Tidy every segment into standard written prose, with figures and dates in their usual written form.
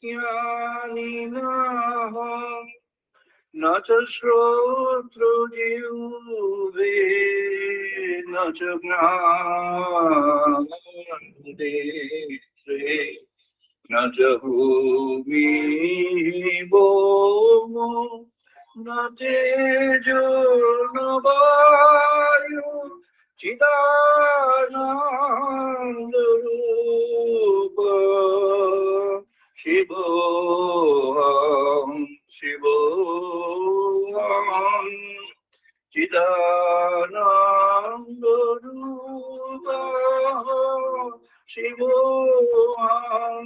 ज्ञानिनाहं न च श्रोत्रजिह्वे न च घ्राणनेत्रे न च भूमिः भौमो न तेजो न वायु चिदानन्दरूप शिवोऽहं शिवोऽहं चिदानन्दरूप शिवोऽहं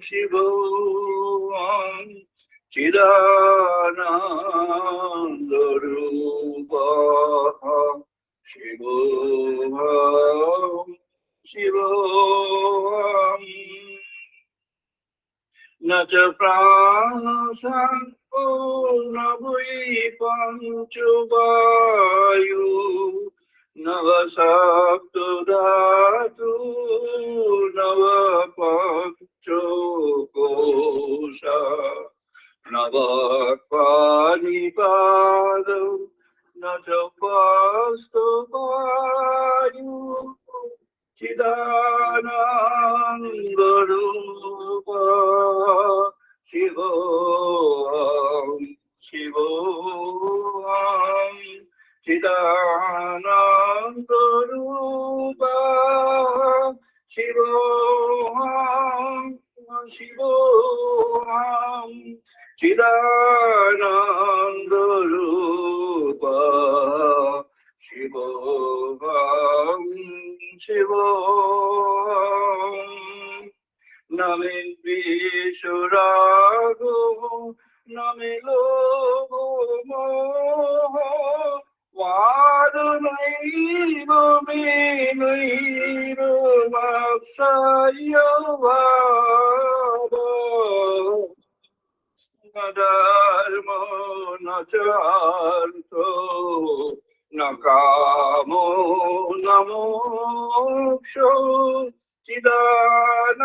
शिवोऽहं चिदानन्दरूपः शिवोऽहं शिवोऽहम् न च प्राणसङ्को न वै पञ्चवायु न वा सप्तधातु न वा पञ्चकोशा न वा पाणिपादौ न च पास्तवायु चिदानन्दरूप शिवोऽहं शिवोऽहं चिदानन्दरूप शिवोऽहं शिवोऽहं चिदानन्दरूप शिवोऽहं शिवोऽहं न मे द्वेषरागो न मे लोभो मोहो वादनैव मे नैव मत्सर्यभावः न धर्मो न च अर्थो न कामो न मोक्षो चिदानन्दरूपः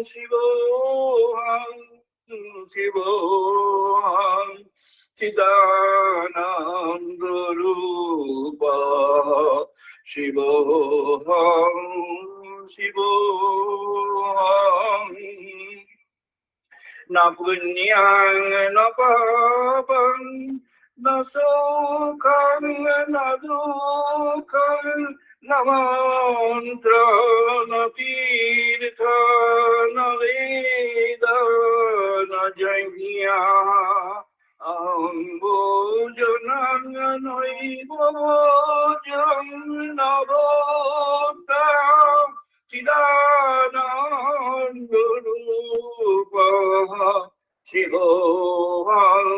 शिवोऽहं शिवोऽहं चिदानन्दरूपः शिवोऽहं शिवोऽहं न पुण्यं न पापं न सुखं न दुःखं न मन्त्रं न तीर्थ न वेद न यज्ञः अहं भोजनं नैव भोजं न भोक्ता चिदानन्दरूपः शिवोऽहं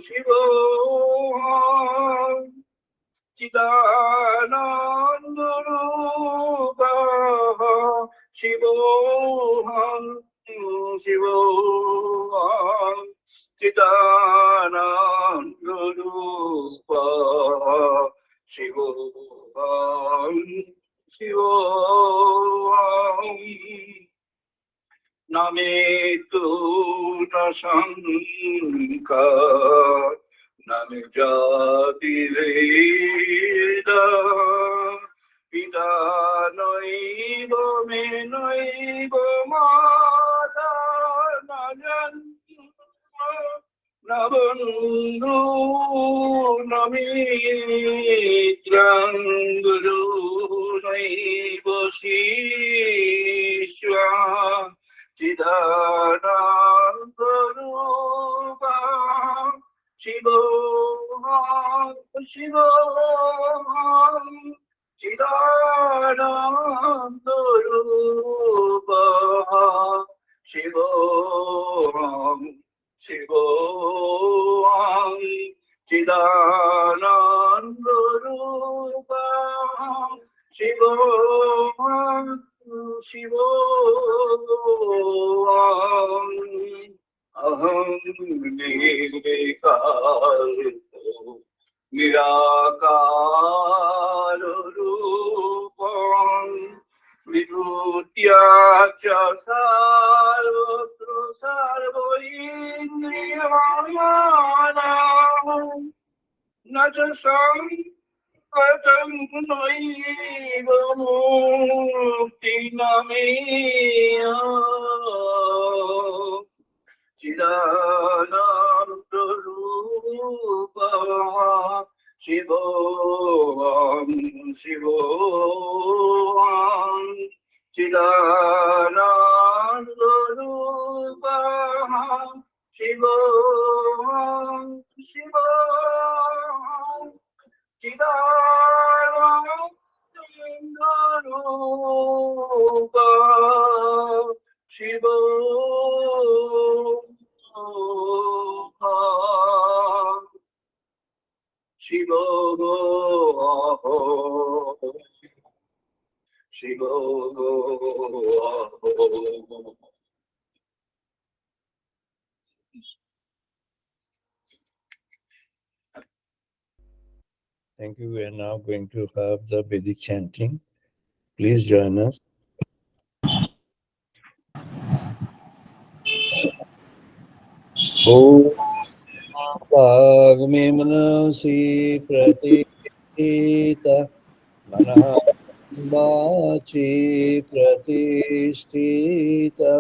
शिवोऽहं चिदानन्दरूपः शिवोऽहं शिवोऽहं चिदानन्दरूपः शिवोऽहं शिवोऽहं न मे तु न शङ्का न मे जातिभेद पिता नैव मे नैव माता न जन्म न बन्धु न मित्रं गुरु नैव शिष्यः चिदानन्दरूपः शिवोऽहं शिवोऽहं चिदानन्दरूपः शिवोऽहं शिवोऽहं चिदानन्दरूपः शिवोऽहं शिवोऽहं अहं निर्विकारो निराकाररूपं विभूत्या च सर्वत्र सर्वैन्द्रियाणाम् न च संगतं नैव मुक्तिनमेय चिदानन्दरूपः शिवोऽहं शिवोऽहं चिदानन्दरूपः शिवोऽहं शिवोऽहं चिदानन्दरूपः शिवोऽहं शिवोऽहं Thank you. We are now going to have the Vedic chanting. Please join us. Om Bhagme Manasi Pratita Manaha Vachi Pratishtita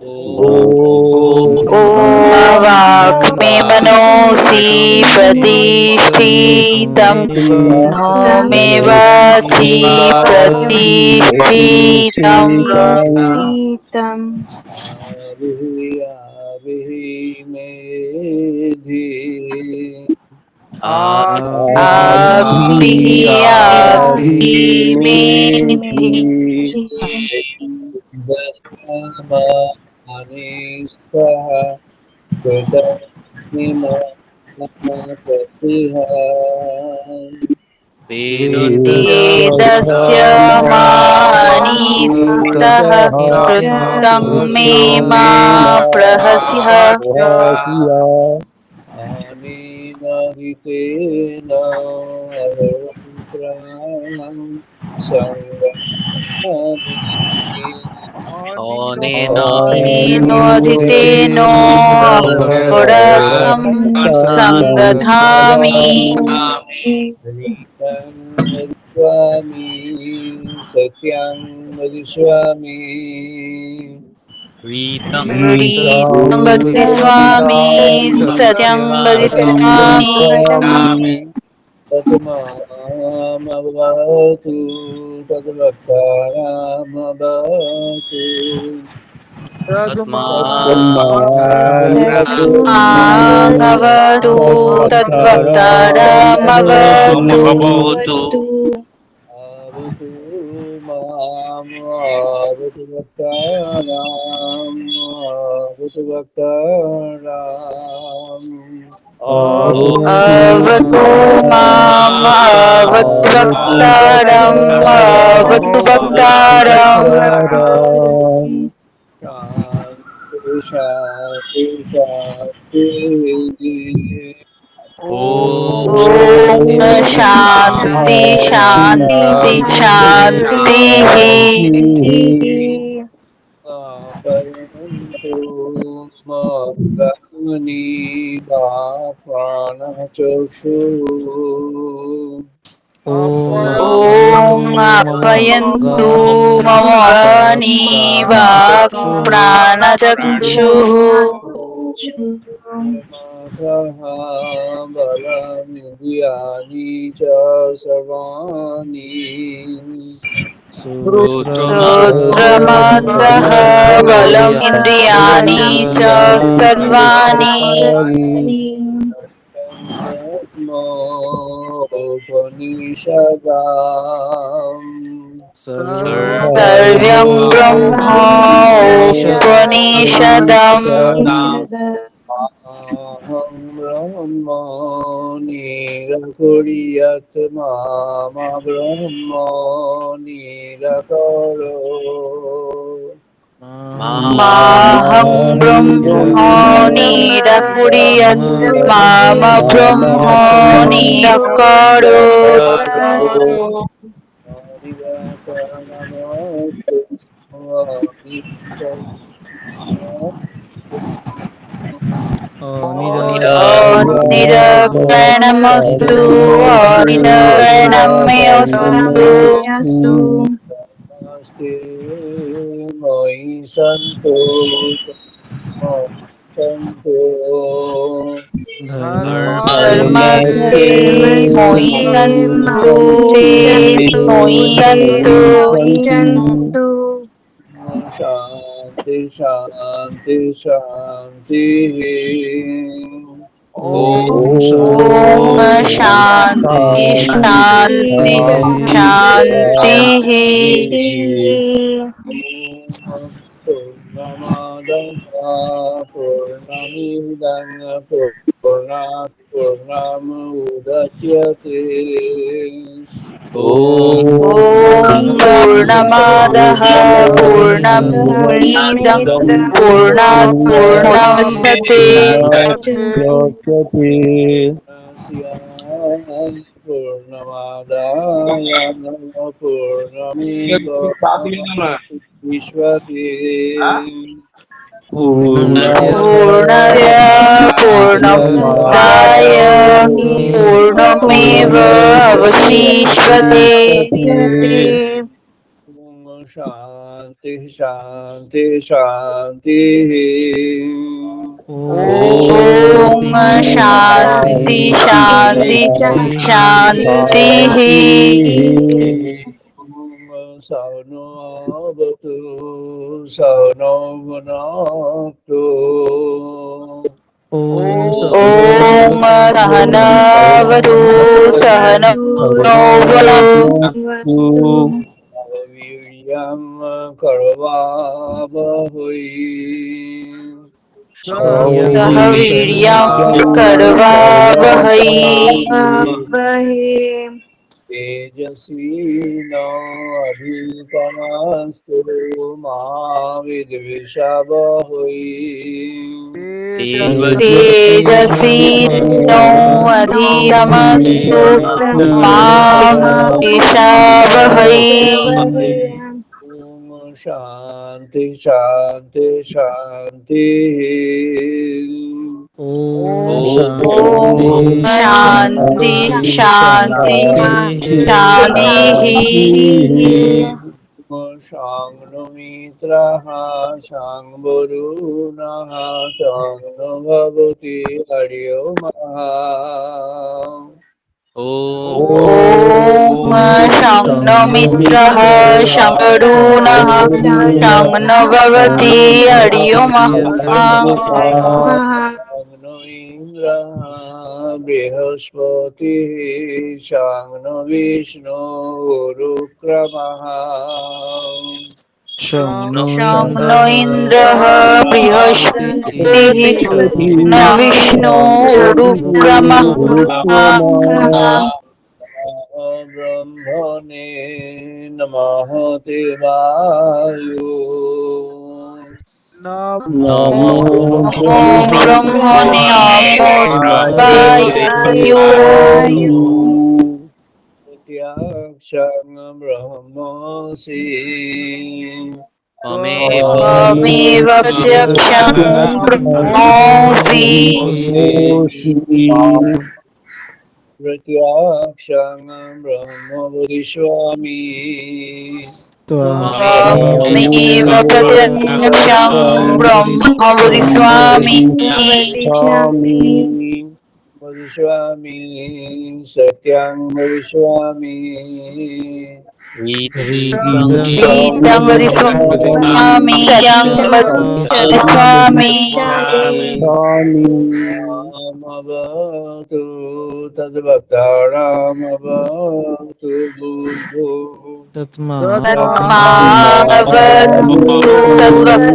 Om वाक्मे मनोऽसि प्रतिष्ठितं no मे वाचि प्रतिष्ठितम् मेधि आभिः आभिमेधि दस्मानिस्तः कृतनिमः वेदस्य मानिस्तः कृतं मे मा प्रहस्यः अनेन हितेन अवक्राणं संगच्छामि तेनोदितेनो अहोरत्रं सङ्गधामि रीतं वदिष्यामि सत्यं वदिष्यामि रीतं वदिष्यामि सत्यं वदिष्यामि तत्मामवतु तद्वक्तारामवतु तस्मावतु मामवतु तद्वक्तारमवतु आवतु मामवतु वक्तारामवतु वक्ताराम् अवतु मामवतु वक्तारम् अवतु वक्तारम् शान्ति शान्ति ॐ शान्ति शान्ति शान्तिः परन्तु मग्नि प्राणचक्षुः ॐ अपयन्तु मम वाक् प्राणचक्षुः बलमिन्द्रियाणि च सर्वाणि श्रोत्रमन्तः बलम् इन्द्रियाणि च सर्वाणि सर्वं ब्रह्मोपनिषदम् अहं ब्रह्म निरकुर्यात् मामा ब्रह्म निरकरो माहं ब्रह्म निरकुर्यात् माम ब्रह्म निरकरोत् निरप्रणमस्तु निरप्रणमस्तु नमस्ते मयि सन्तो सन्तो धर्मस्ते मोहि सन्तु ते मोहि सन्तु शांति शांति शांति Om ॐ शान्ति Shanti शान्ति शान्तिः पूर्णमादः पूर्णमिदं पूर्णात् पूर्णमुदच्यते ॐ पूर्णमादः पूर्णमिदं पूर्णात् पूर्णमुदच्यते पूर्णमादाय पूर्णमेवावशिष्यते पूर्णस्य पूर्णमुदाय पूर्णमेव अवशिष्यते शांति शांति शांति ॐ शान्ति शान्ति शान्तिः सौनो भवतु सौनो भुनक्तु ॐ सहनावतु सहनौ भुनक्तु वीर्यं करवावहै सह वीर्यं करवावहै तेजस्विनाधिकमस्तु मा विद्विषावहै तेजस्विनो अधिकमस्तु मा विद्विषावहै शांति शांति शांति ॐ शान्ति शान्ति शान्तिः शांनो मित्रः शांवरुणः शांनो भवति हरियो ॐ शं नो मित्रः शं वरुणः शं नो भवति हरिओमः शांनो इंद्रः बृहस्पतिः शांनो विष्णु रुक्रमः शं नो इन्द्रः बृहस्पतिः न विष्णु रुक्रमः ब्रह्मणे नमः देवायो Namo नमो ब्रह्मणे वायो प्रत्यक्षं ब्रह्मसि त्वमेव प्रत्यक्षं ब्रह्मोऽसि प्रत्यक्षं ब्रह्म वदिष्यामि त्वमेव प्रत्यक्षं ब्रह्म वदिष्यामि वदिष्यामि सत्यं वदिष्यामि रीतं वदिष्यामि सत्यं वदिष्यामि रामवतु तद्वक्तारामवतु बुद्धो तस्मावतु तद्वक्तारवतु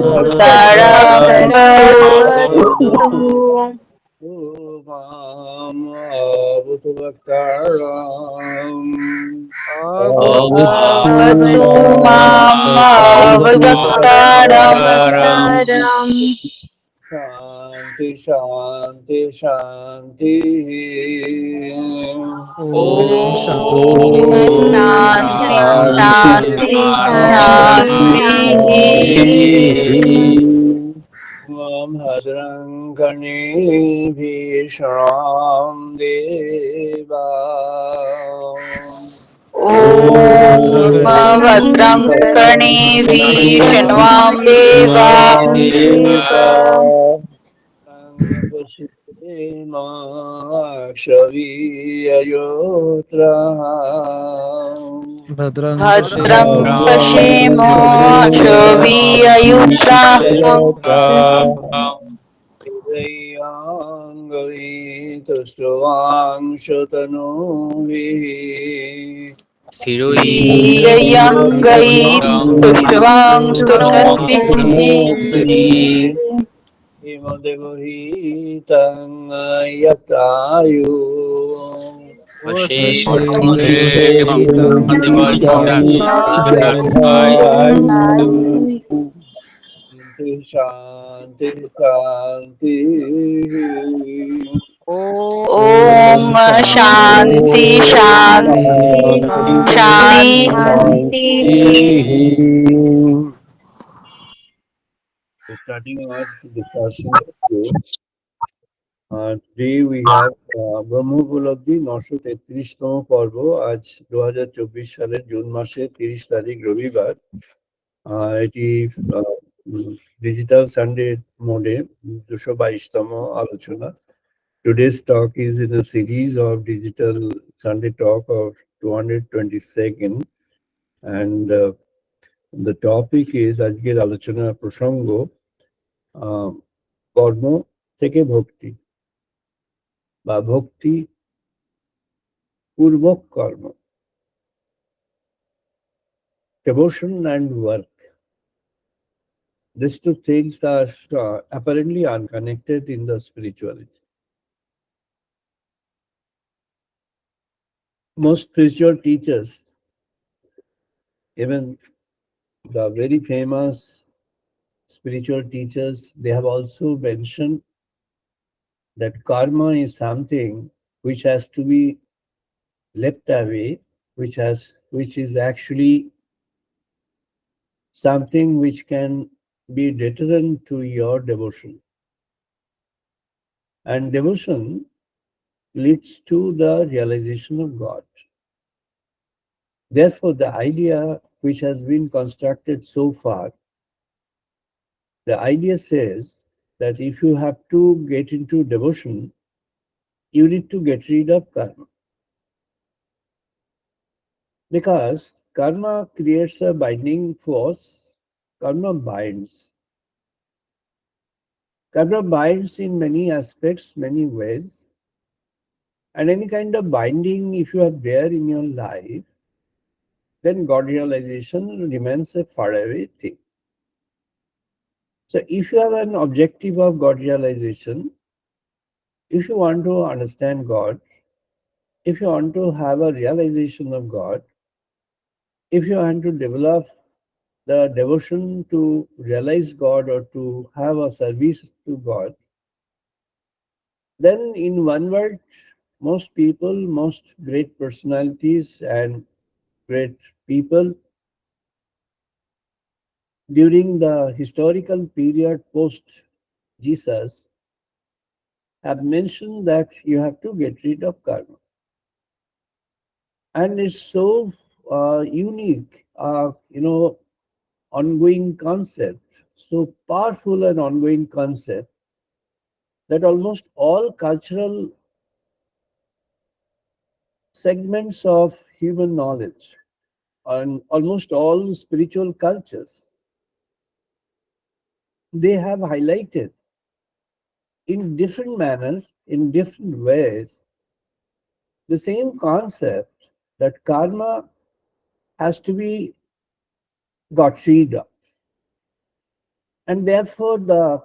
मामवतु वक्ताराम् अवतु माम् अवक्तारम् Shanti, Shanti, Shanti. Om Shanti, Shanti, Shanti. Om Bhadram Karni Bhishram Deva. Om Bhadram Karnevi Shanvam Deva. Ayotra. Bhadram Bhadram Pashemo Pashemo Akshovi Ayutra. Hridayangavi Tushtavanshatanuvi Sirayangai Tushtvang Tunarvi. Himadevahitam Yatayu Shanti, Shanti. Om Shanti Shanti Shanti. So starting our discussion today, today we have ব্রহ্ম উপলব্ধি 933তম পর্ব। আজ 2024 সালের June মাসের 30 তারিখ রবিবার। এটি digital Sunday মোডে 222তম আলোচনা। Today's talk is in a series of digital Sunday talk of 222nd, and the topic is আজকের আলোচনার প্রসঙ্গ কর্ম থেকে ভক্তি বা ভক্তি পূর্বক কর্ম, devotion and work. These two things are apparently unconnected in the spirituality. Most spiritual teachers, even the very famous spiritual teachers, they have also mentioned that karma is something which has to be left away, which is actually something which can be deterrent to your devotion. And devotion leads to the realization of God. Therefore, the idea which has been constructed so far, the idea says that if you have to get into devotion, you need to get rid of karma. Because karma creates a binding force, karma binds. Karma binds in many aspects, many ways. And any kind of binding, if you are there in your life, then God realization remains a faraway thing. So if you have an objective of God realization, if you want to understand God, if you want to have a realization of God, if you want to develop the devotion to realize God or to have a service to God, then in one word, most people, most great personalities and great people during the historical period post Jesus have mentioned that you have to get rid of karma. And it's so unique, ongoing concept, so powerful and ongoing concept that almost all cultural segments of human knowledge and almost all spiritual cultures, they have highlighted in different manners, in different ways, the same concept that karma has to be got rid of. And therefore, the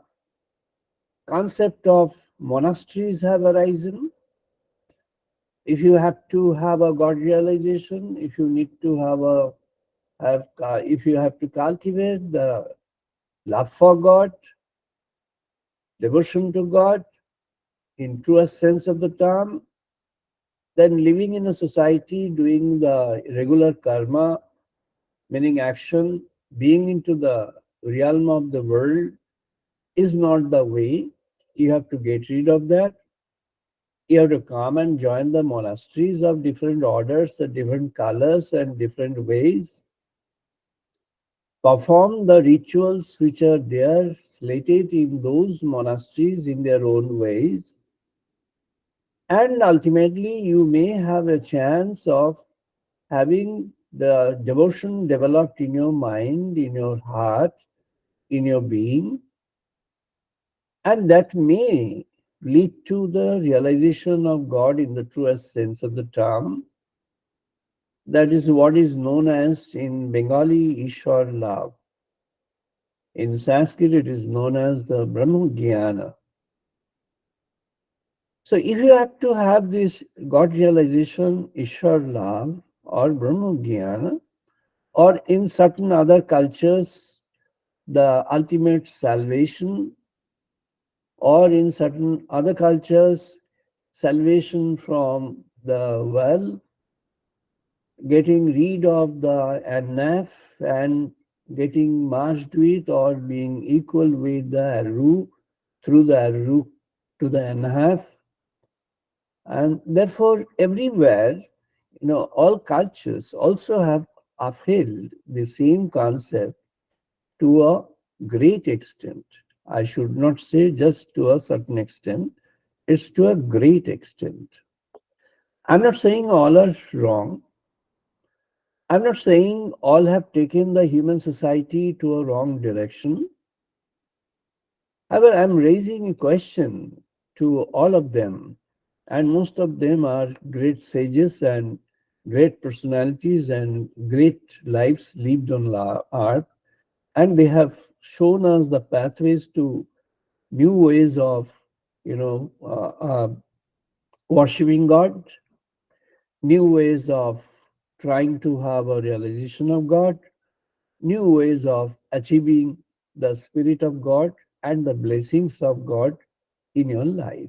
concept of monasteries have arisen. If you have to have a God realization, if you need to if you have to cultivate the love for God, devotion to God in truest sense of the term, then living in a society doing the regular karma, meaning action, being into the realm of the world is not the way. You have to get rid of that. You have to come and join the monasteries of different orders, different colors, and different ways. Perform the rituals which are there slated in those monasteries in their own ways. And ultimately, you may have a chance of having the devotion developed in your mind, in your heart, in your being, and that may lead to the realization of God in the truest sense of the term. That is what is known as in Bengali Ishwar love. In Sanskrit, it is known as the Brahma Jnana. So, if you have to have this God realization, Ishwar love, or Brahma Jnana, or in certain other cultures, the ultimate salvation, or in certain other cultures, salvation from the well, getting rid of the anaf and getting merged with or being equal with the aru, through the aru to the anaf. And therefore, everywhere, all cultures also have upheld the same concept to a great extent. I should not say just to a certain extent, it's to a great extent. I'm not saying all are wrong. I'm not saying all have taken the human society to a wrong direction. However, I'm raising a question to all of them, and most of them are great sages and great personalities and great lives lived on earth, and they have shown us the pathways to new ways of, worshiping God, new ways of trying to have a realization of God, new ways of achieving the Spirit of God and the blessings of God in your life.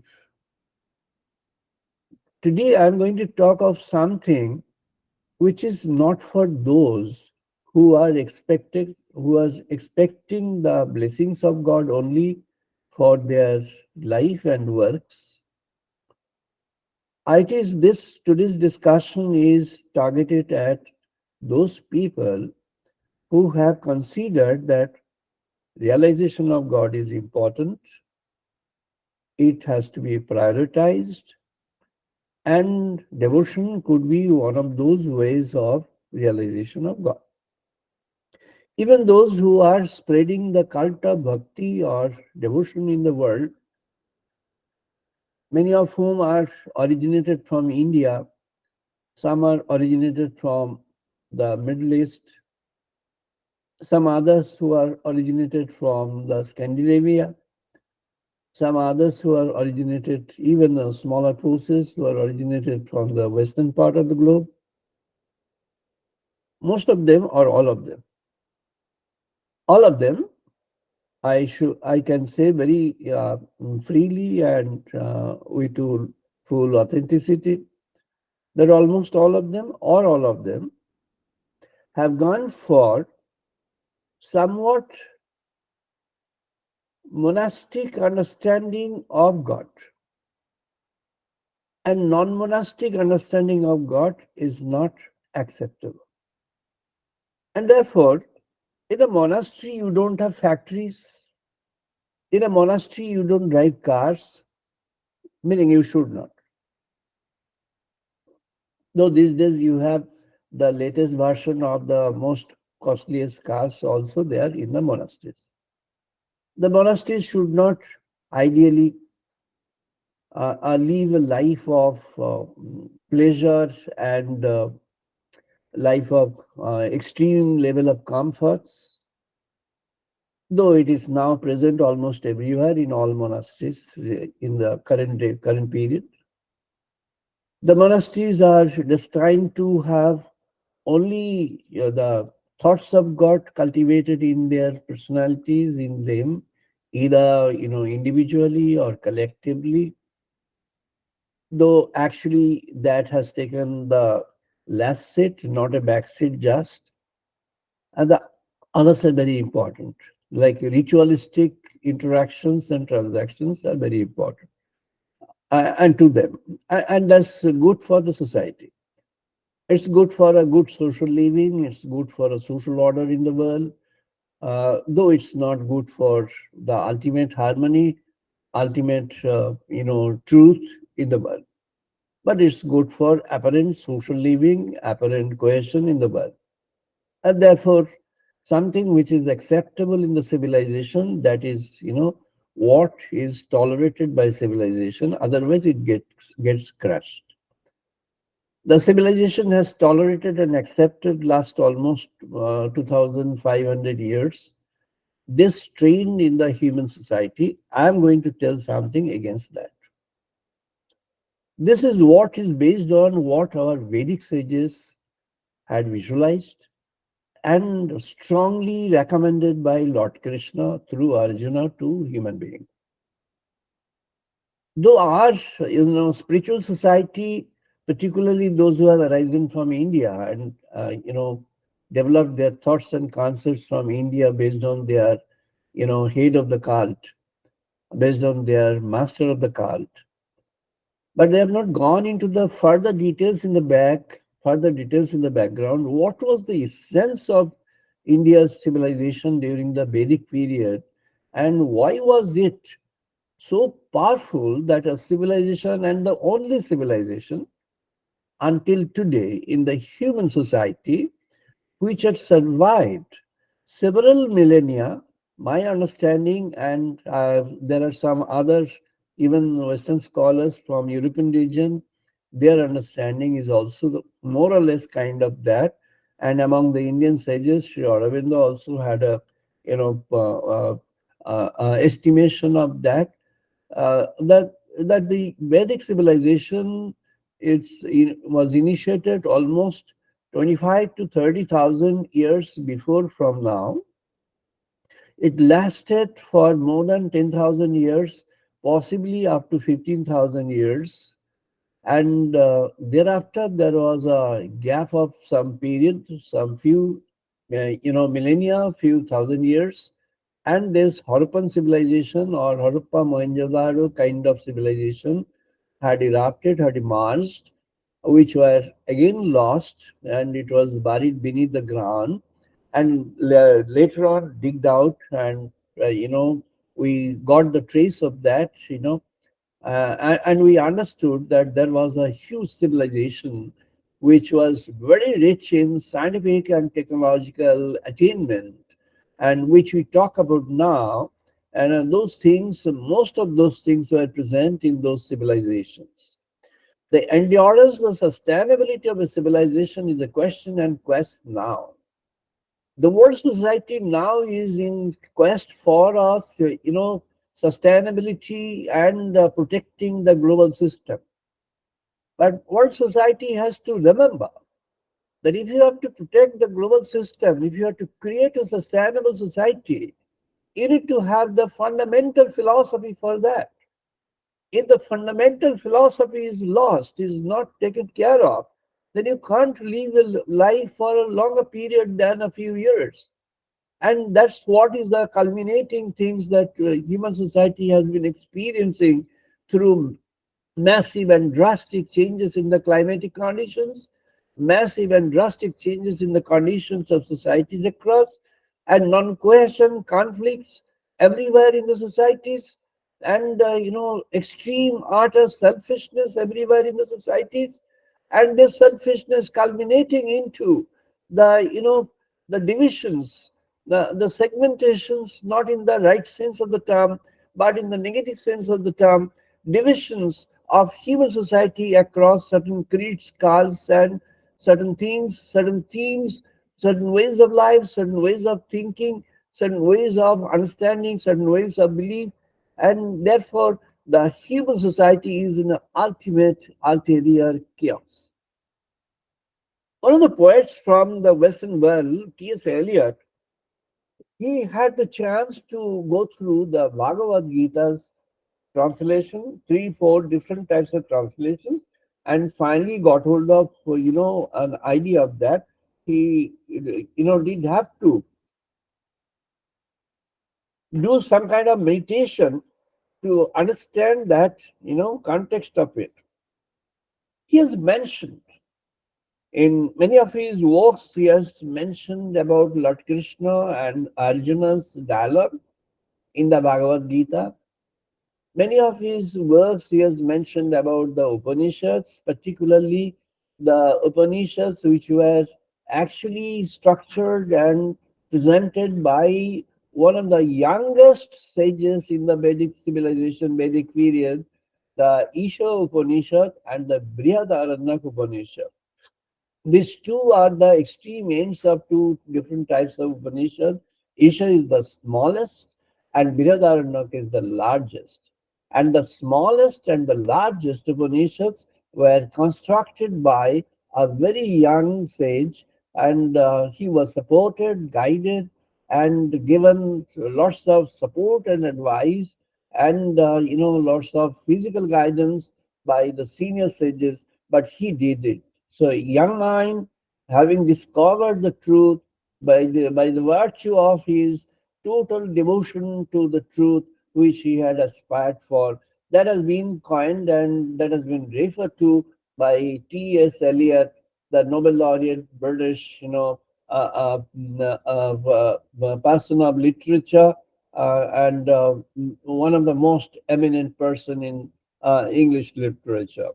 Today, I'm going to talk of something which is not for those who are expecting the blessings of God only for their life and works. It is this today's discussion is targeted at those people who have considered that realization of God is important, it has to be prioritized, and devotion could be one of those ways of realization of God. Even those who are spreading the cult of bhakti or devotion in the world, many of whom are originated from India, some are originated from the Middle East, some others who are originated from the Scandinavia, some others who are originated, even smaller forces who are originated from the western part of the globe. Most of them or all of them, I can say very freely and with full authenticity that almost all of them or all of them have gone for somewhat monastic understanding of God. And non-monastic understanding of God is not acceptable. And therefore, in a monastery, you don't have factories. In a monastery, you don't drive cars, meaning you should not. Though these days you have the latest version of the most costliest cars also there in the monasteries. The monasteries should not ideally live a life of pleasure and life of extreme level of comforts, though it is now present almost everywhere in all monasteries in the current period. The monasteries are destined to have only the thoughts of God cultivated in their personalities, in them, either individually or collectively, though actually that has taken the last seat, not a back seat just. And the others are very important, like ritualistic interactions and transactions are very important, and to them. And that's good for the society. It's good for a good social living, it's good for a social order in the world, though it's not good for the ultimate harmony, ultimate truth in the world. But it's good for apparent social living, apparent cohesion in the world. And therefore, something which is acceptable in the civilization, that is, what is tolerated by civilization, otherwise it gets crushed. The civilization has tolerated and accepted last almost 2500 years this trend in the human society. I am going to tell something against that. This is what is based on what our Vedic sages had visualized and strongly recommended by Lord Krishna through Arjuna to human beings. Though our spiritual society, particularly those who have arisen from India and developed their thoughts and concepts from India based on their head of the cult, based on their master of the cult, but they have not gone into the further details in the further details in the background. What was the essence of India's civilization during the Vedic period, and why was it so powerful that a civilization, and the only civilization until today in the human society, which had survived several millennia, my understanding, and there are some other, even Western scholars from European region, their understanding is also more or less kind of that. And among the Indian sages, Sri Aurobindo also had a estimation of that, that the Vedic civilization was initiated almost 25 to 30,000 years before from now. It lasted for more than 10,000 years, possibly up to 15,000 years. And thereafter, there was a gap of some period, some few, millennia, few thousand years. And this Harappan civilization or Harappa Mohenjo-daro kind of civilization had erupted, had emerged, which were again lost, and it was buried beneath the ground. And later on, digged out, and we got the trace of that, and we understood that there was a huge civilization which was very rich in scientific and technological attainment, and which we talk about now. And those things, most of those things were present in those civilizations. The endurance, the sustainability of a civilization is a question and quest now. The world society now is in quest for us, sustainability and protecting the global system. But world society has to remember that if you have to protect the global system, if you have to create a sustainable society, you need to have the fundamental philosophy for that. If the fundamental philosophy is lost, is not taken care of, then you can't live a life for a longer period than a few years. And that's what is the culminating things that human society has been experiencing through massive and drastic changes in the climatic conditions, massive and drastic changes in the conditions of societies across, and non-cohesion, conflicts everywhere in the societies, and extreme utter selfishness everywhere in the societies, and this selfishness culminating into the the divisions, the segmentations, not in the right sense of the term, but in the negative sense of the term, divisions of human society across certain creeds, cults, and certain things, certain themes, certain ways of life, certain ways of thinking, certain ways of understanding, certain ways of belief, and therefore the human society is in an ultimate ulterior chaos. One of the poets from the Western world, T.S. Eliot, He had the chance to go through the Bhagavad Gita's translation, three, four different types of translations, and finally got hold of, an idea of that. He, did have to do some kind of meditation to understand that, context of it. He has mentioned in many of his works, he has mentioned about Lord Krishna and Arjuna's dialogue in the Bhagavad Gita. Many of his works he has mentioned about the Upanishads, particularly the Upanishads which were actually structured and presented by one of the youngest sages in the Vedic civilization, Vedic period, the Isha Upanishad and the Brihadaranyaka Upanishad. These two are the extreme ends of two different types of Upanishad. Isha is the smallest and Brihadaranyaka is the largest. And the smallest and the largest Upanishads were constructed by a very young sage, and he was supported, guided, and given lots of support and advice, and lots of physical guidance by the senior sages. But he did it. So, a young mind, having discovered the truth by the virtue of his total devotion to the truth which he had aspired for, that has been coined and that has been referred to by T.S. Eliot, the Nobel laureate British, person of literature, and one of the most eminent person in English literature.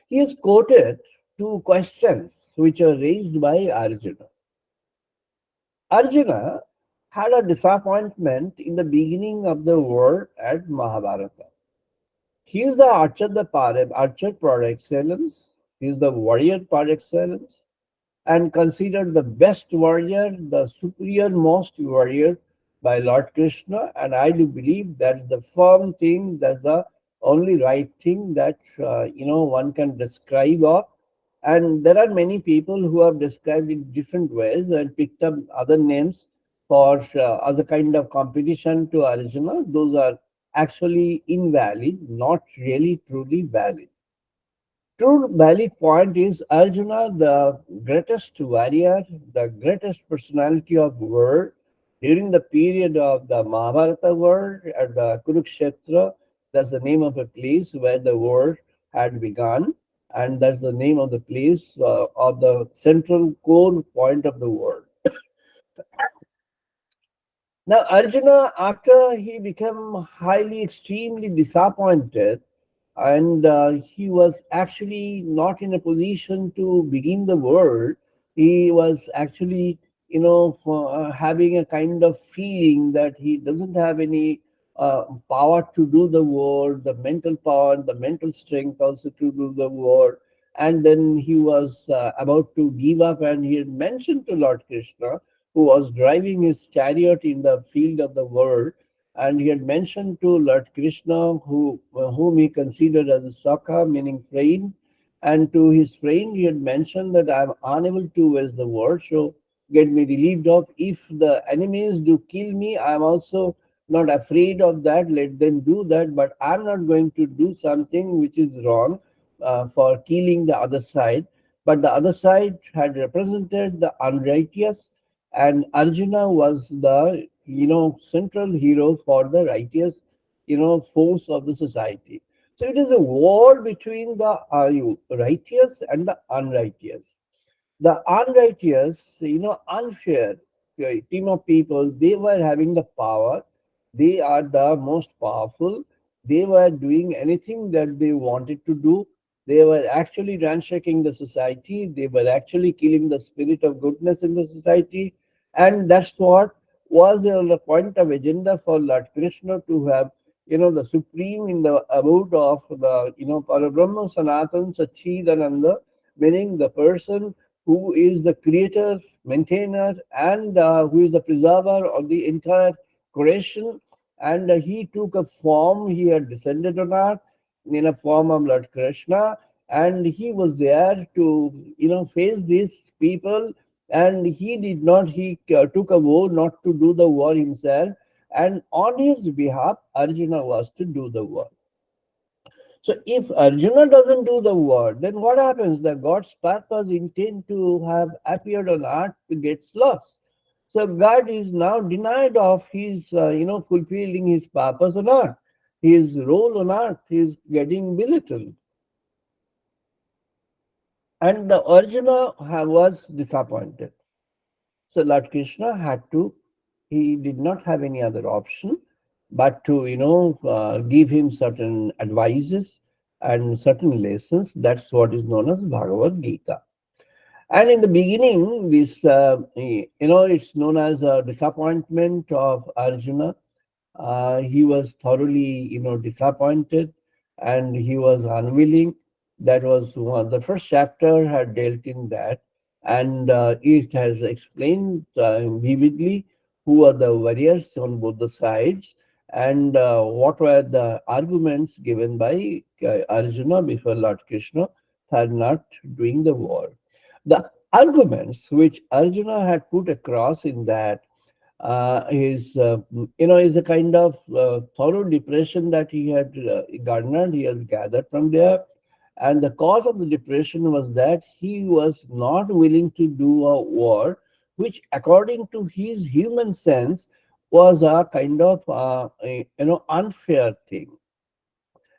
He is quoted two questions which are raised by Arjuna. Arjuna had a disappointment in the beginning of the war at Mahabharata. He is the archer par excellence. He is the warrior par excellence and considered the best warrior, the superior most warrior by Lord Krishna. And I do believe that's the firm thing, that's the only right thing that one can describe of. And there are many people who have described it different ways and picked up other names for as a kind of competition to Arjuna. Those are actually invalid, not really truly valid. True valid point is Arjuna, the greatest warrior, the greatest personality of the world during the period of the Mahabharata war at the Kurukshetra. That's the name of a place where the war had begun, and that's the name of the place of the central core point of the war. Now, Arjuna, after he became highly, extremely disappointed, and he was actually not in a position to begin the war. He was actually, having a kind of feeling that he doesn't have any power to do the war, the mental power, the mental strength also to do the war. And then he was about to give up, and he had mentioned to Lord Krishna, who was driving his chariot in the field of the war, and he had mentioned to Lord Krishna, whom he considered as a Sakha, meaning friend, and to his friend he had mentioned that I am unable to wage the war, so get me relieved of. If the enemies do kill me, I am also not afraid of that. Let them do that, but I am not going to do something which is wrong for killing the other side. But the other side had represented the unrighteous, and Arjuna was the central hero for the righteous force of the society. So it is a war between the righteous and the unrighteous. The unrighteous, unfair team of people, they were having the power. They are the most powerful. They were doing anything that they wanted to do. They were actually ransacking the society. They were actually killing the spirit of goodness in the society. And that's what was the point of agenda for Lord Krishna to have, the supreme in the abode of the, Parabrahma Sanatan Sachidananda, meaning the person who is the creator, maintainer, and who is the preserver of the entire creation. And he took a form, he had descended on earth in a form of Lord Krishna, and he was there to, face these people And he did not, he took a vow not to do the war himself, and on his behalf, Arjuna was to do the war. So if Arjuna doesn't do the war, then what happens? The God's purpose intent to have appeared on earth gets lost. So God is now denied of his, fulfilling his purpose on earth. His role on earth is getting belittled. And the Arjuna was disappointed. So Lord Krishna had to, he did not have any other option but to, give him certain advices and certain lessons. That's what is known as Bhagavad Gita. And in the beginning, this, it's known as a disappointment of Arjuna. He was thoroughly, disappointed, and he was unwilling. That was one. The first chapter had dealt in that, and it has explained vividly who are the warriors on both the sides, and what were the arguments given by Arjuna before Lord Krishna for not doing the war. The arguments which Arjuna had put across in that is a kind of thorough depression that he had garnered, he has gathered from there. And the cause of the depression was that he was not willing to do a war, which, according to his human sense, was a kind of unfair thing,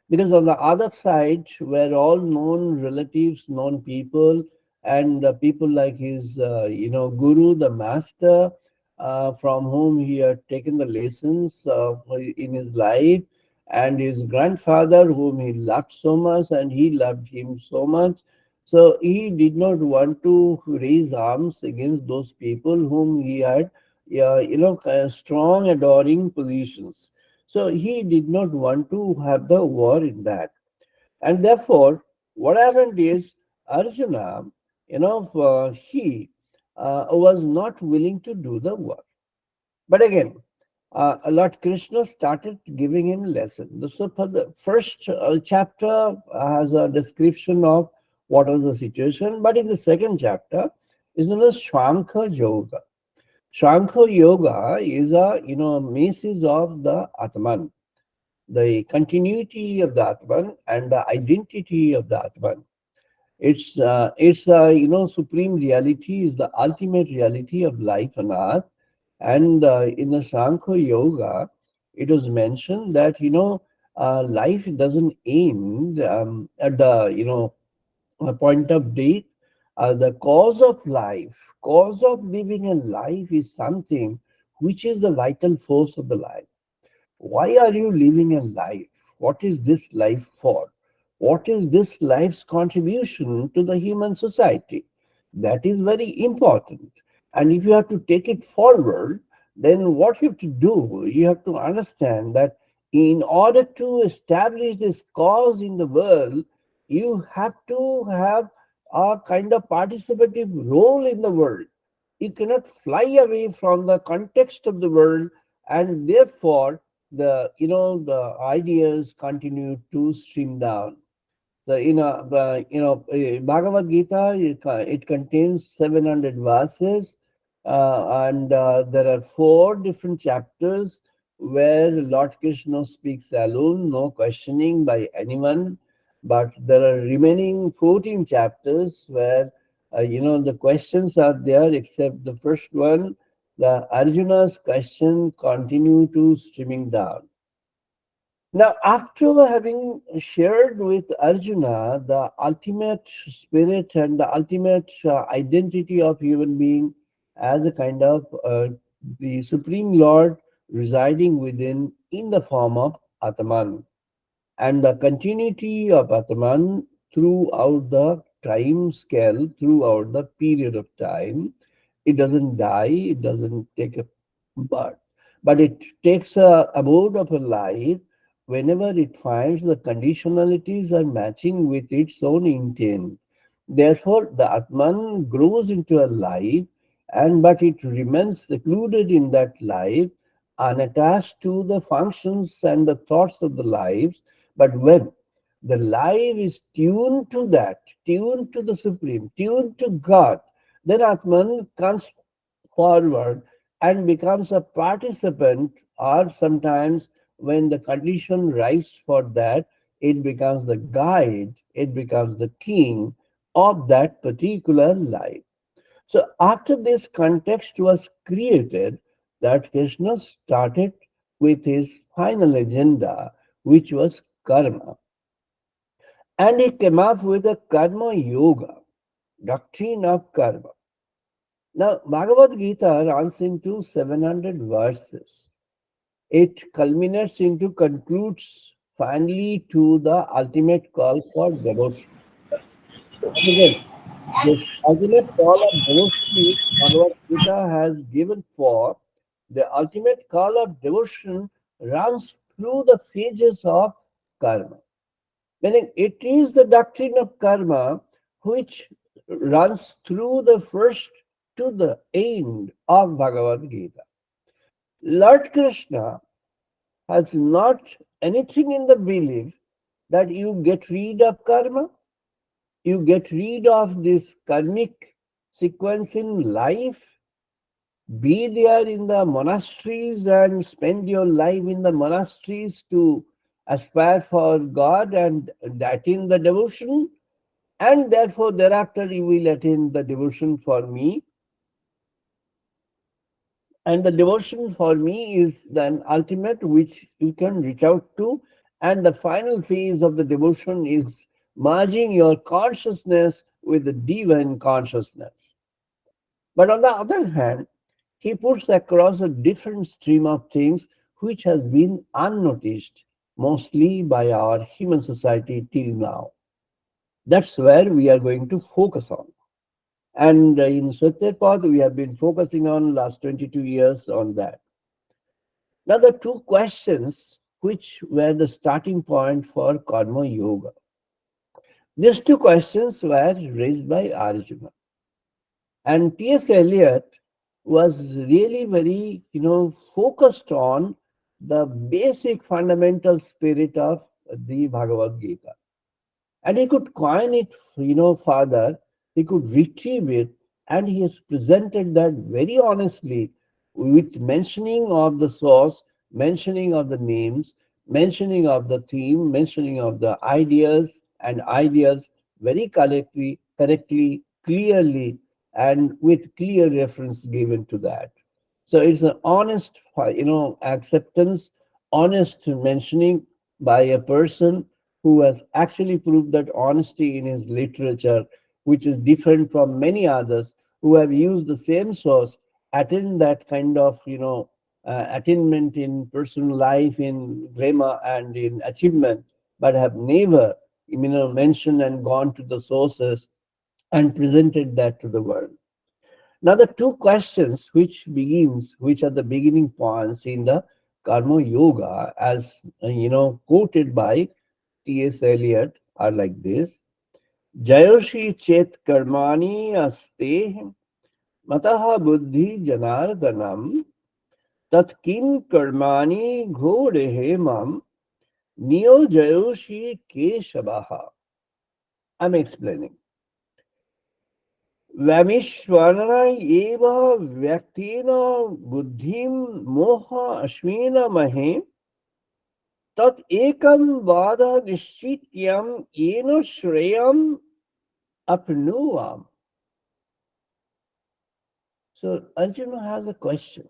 because on the other side were all known relatives, known people, and people like his, guru, the master, from whom he had taken the lessons in his life, and his grandfather, whom he loved so much, and he loved him so much. So he did not want to raise arms against those people whom he had, strong, adoring positions. So he did not want to have the war in that. And therefore, what happened is Arjuna, he was not willing to do the war. But again, Lord Krishna started giving him lessons. So for the first chapter has a description of what was the situation, but in the second chapter is known as Shvankha Yoga. Shvankha Yoga is a message of the Atman, the continuity of the Atman and the identity of the Atman. It's supreme reality, is the ultimate reality of life on earth. And in the Sankhya Yoga, it was mentioned that life doesn't end at the point of death. The cause of living a life is something which is the vital force of the life. Why are you living a life? What is this life for? What is this life's contribution to the human society? That is very important. And if you have to take it forward, then what you have to do, you have to understand that in order to establish this cause in the world, you have to have a kind of participative role in the world. You cannot fly away from the context of the world, and therefore the ideas continue to stream down. Bhagavad Gita, it contains 700 verses, and there are four different chapters where Lord Krishna speaks alone, no questioning by anyone. But there are remaining 14 chapters where the questions are there, except the first one. The Arjuna's question continue to streaming down. Now, after having shared with Arjuna the ultimate spirit and the ultimate identity of human being as a kind of the Supreme Lord residing within in the form of Atman, and the continuity of Atman throughout the time scale, throughout the period of time, it doesn't die, it doesn't take a birth, but it takes a abode of a life whenever it finds the conditionalities are matching with its own intent. Therefore, the Atman grows into a life, and but it remains secluded in that life, unattached to the functions and the thoughts of the lives. But when the life is tuned to that, tuned to the Supreme, tuned to God, Then Atman comes forward and becomes a participant, or sometimes when the condition rights for that, it becomes the guide, it becomes the king of that particular life. So after this context was created, that Krishna started with his final agenda, which was karma. And he came up with a karma yoga, doctrine of karma. Now, Bhagavad Gita runs into 700 verses. It culminates into, concludes finally to the ultimate call for devotion. And again, this ultimate call of devotion Bhagavad Gita has given for, the ultimate call of devotion runs through the phases of karma. Meaning it is the doctrine of karma which runs through the first to the end of Bhagavad Gita. Lord Krishna has not anything in the belief that you get rid of karma, you get rid of this karmic sequence in life, be there in the monasteries and spend your life in the monasteries to aspire for God and attain the devotion, and therefore thereafter you will attain the devotion for me. And the devotion for me is the ultimate which you can reach out to. And the final phase of the devotion is merging your consciousness with the divine consciousness. But on the other hand, he puts across a different stream of things which has been unnoticed, mostly by our human society till now. That's where we are going to focus on. And in Satyapad, we have been focusing on last 22 years on that. Now, the two questions which were the starting point for Karma Yoga. These two questions were raised by Arjuna. And T.S. Eliot was really very, focused on the basic fundamental spirit of the Bhagavad Gita. And he could coin it, further, he could retrieve it, and he has presented that very honestly with mentioning of the source, mentioning of the names, mentioning of the theme, mentioning of the ideas and ideas very correctly, clearly, and with clear reference given to that. So it's an honest, acceptance, honest mentioning by a person who has actually proved that honesty in his literature, which is different from many others who have used the same source, attain that kind of, attainment in personal life, in grammar, and in achievement, but have never, mentioned and gone to the sources and presented that to the world. Now, the two questions which are the beginning points in the Karma Yoga, as quoted by T.S. Eliot, are like this: Jayoshi chet karmani aste mataha buddhi janardanam tat kim karmani ghorehe mam neo jayoshi keshabaha. I'm explaining. Vamishvarana eva vyaktina buddhim moha ashvina mahe tat ekam vada nishchityam yeno shreyam apnuam. So Arjuna has a question.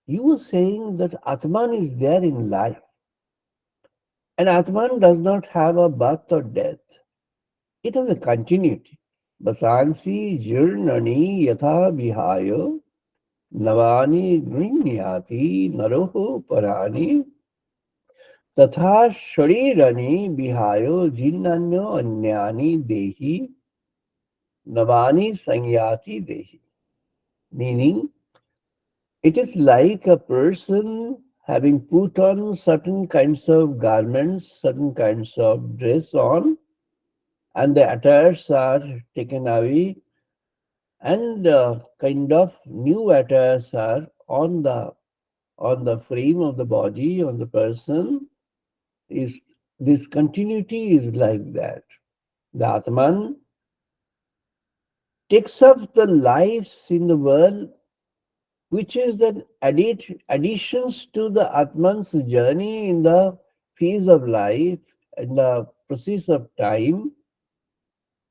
You were saying that Atman is there in life, and Atman does not have a birth or death. It has a continuity. Basansi jirnani yatha vihayo navani grinyati naroho parani तथा शरीरनि विहायो जिन्नान्यो अन्यानि dehi navani sangyati dehi. Meaning, it is like a person having put on certain kinds of garments, certain kinds of dress on, and the attires are taken away, and kind of new attires are on the frame of the body, on the person. Is this continuity is like that. The Atman takes up the lives in the world, which is the additions to the Atman's journey in the phase of life, in the process of time.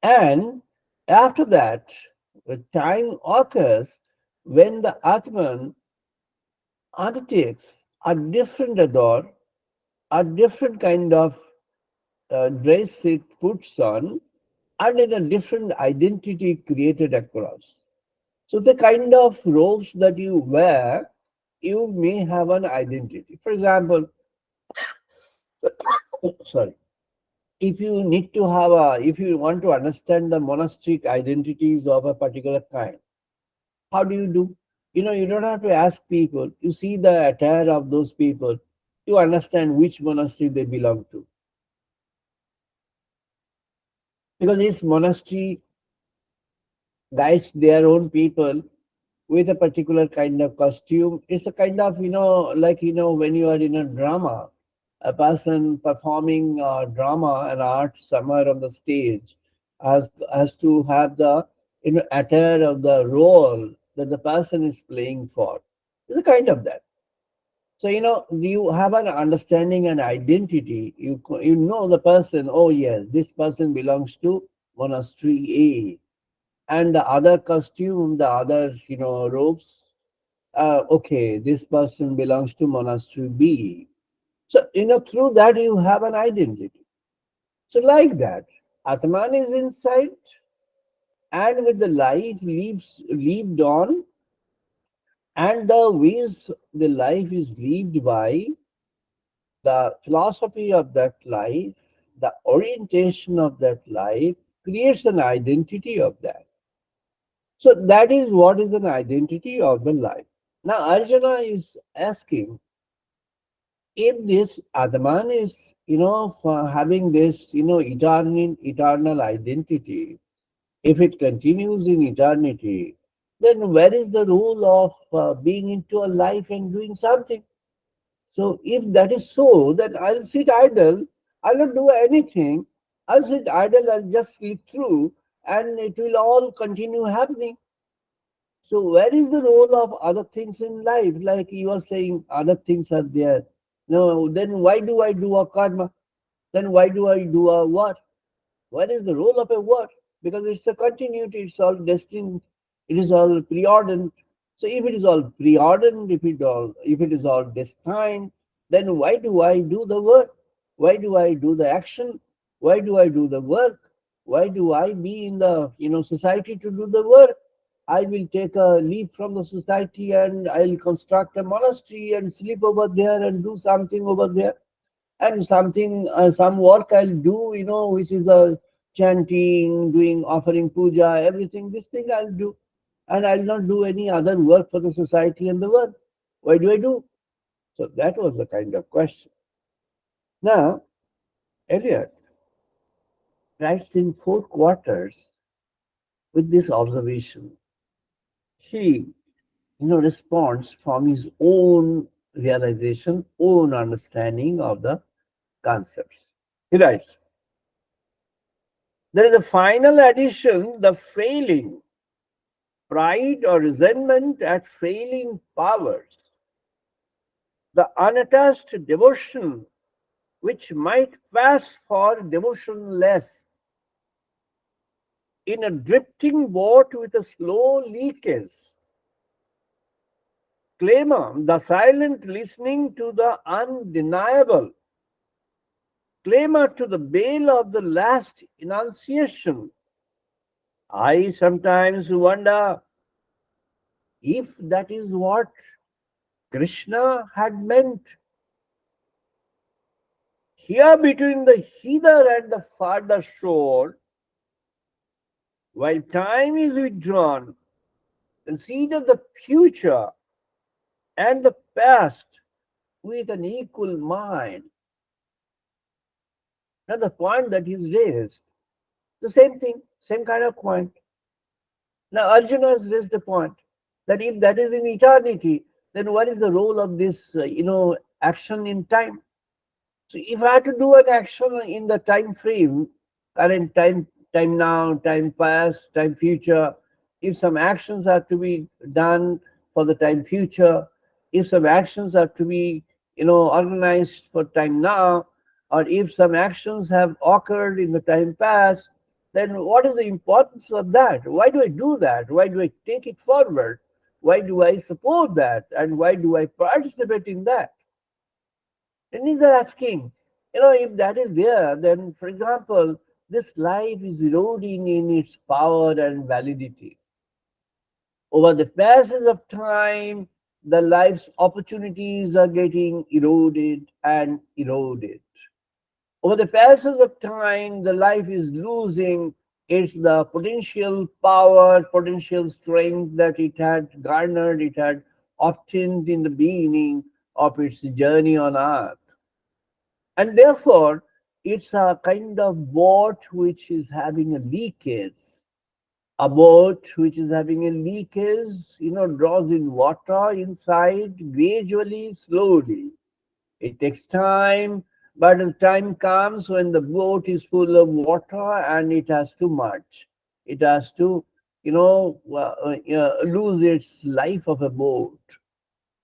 And after that, the time occurs when the Atman undertakes a different adore, a different kind of dress it puts on, and in a different identity created across. So the kind of robes that you wear, you may have an identity. For example, sorry, if you need to have a, if you want to understand the monastic identities of a particular kind, how do you do? You don't have to ask people. You see the attire of those people, you understand which monastery they belong to. Because each monastery guides their own people with a particular kind of costume. It's a kind of, like, when you are in a drama, a person performing drama and art somewhere on the stage has to have the attire of the role that the person is playing for. It's a kind of that. So, you have an understanding and identity. You know the person, oh yes, this person belongs to monastery A. And the other costume, the other, robes, okay, this person belongs to monastery B. So, through that you have an identity. So, like that, Atman is inside, and with the life lived on, and the ways the life is lived by, the philosophy of that life, the orientation of that life creates an identity of that. So that is what is an identity of the life. Now Arjuna is asking if this Atman is, for having this, eternal identity, if it continues in eternity, then where is the role of being into a life and doing something? So if that is so, then I'll sit idle, I'll not do anything, I'll sit idle, I'll just sleep through, and it will all continue happening. So where is the role of other things in life? Like you are saying, other things are there. No, then why do I do a karma? Then why do I do a what? What is the role of a what? Because it's a continuity, it's all destined, it is all preordained. So if it is all preordained, if it is all destined, then why do I do the work? Why do I do the action? Why do I do the work? Why do I be in the society to do the work? I will take a leave from the society and I'll construct a monastery and sleep over there and do something over there, and something some work I'll do, which is chanting, doing, offering puja, everything, this thing I'll do, and I'll not do any other work for the society and the world. Why do I do? So that was the kind of question. Now Eliot writes in four quarters with this observation. He responds from his own realization, own understanding of the concepts. He writes, there is a final addition, the failing, pride or resentment at failing powers, the unattached devotion which might pass for devotionless, in a drifting boat with a slow leakage, clamor, the silent listening to the undeniable, clamor to the bell of the last enunciation. I sometimes wonder if that is what Krishna had meant. Here between the hither and the farther shore, while time is withdrawn, consider the future and the past with an equal mind. Now the point that is raised, the same thing, same kind of point. Now Arjuna has raised the point that if that is in eternity, then what is the role of this, action in time? So if I had to do an action in the time frame, current time, time now, time past, time future, if some actions are to be done for the time future, if some actions are to be, organized for time now, or if some actions have occurred in the time past, then what is the importance of that? Why do I do that? Why do I take it forward? Why do I support that? And why do I participate in that? And he's asking, if that is there, then, for example, this life is eroding in its power and validity. Over the passage of time, the life's opportunities are getting eroded and eroded. Over the passage of time, the life is losing the potential power, potential strength that it had garnered, it had obtained in the beginning of its journey on earth. And therefore, it's a kind of boat which is having a leakage. A boat which is having a leakage, draws in water inside gradually, slowly. It takes time, but the time comes when the boat is full of water and it has to merge. It has to, lose its life of a boat.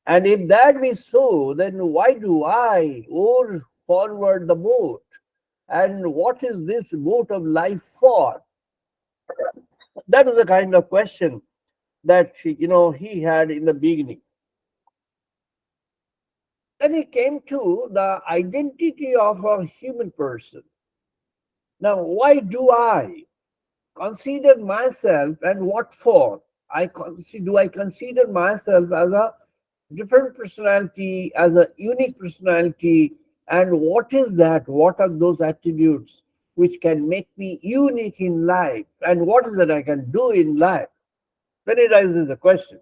And if that be so, then why do I oar forward the boat? And what is this boat of life for? That is the kind of question that he had in the beginning. Then he came to the identity of a human person. Now, why do I consider myself, and what for? Do I consider myself as a different personality, as a unique personality, and what is that? What are those attributes which can make me unique in life, and what is that I can do in life? Then it raises a question.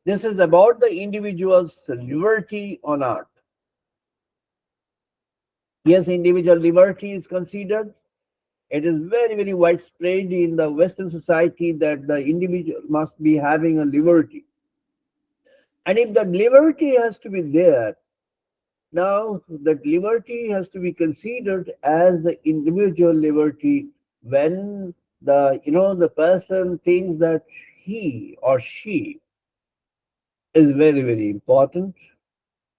This is about the individual's liberty on earth. Yes, individual liberty is considered. It is very, very widespread in the Western society that the individual must be having a liberty. And if that liberty has to be there, now that liberty has to be considered as the individual liberty when the person thinks that he or she is very, very important.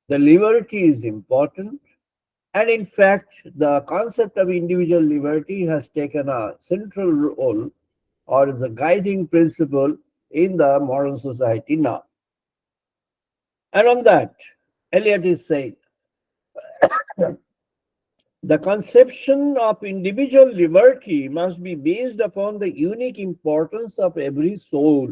The liberty is important. And in fact, the concept of individual liberty has taken a central role or is a guiding principle in the modern society now. And on that, Eliot is saying the conception of individual liberty must be based upon the unique importance of every soul.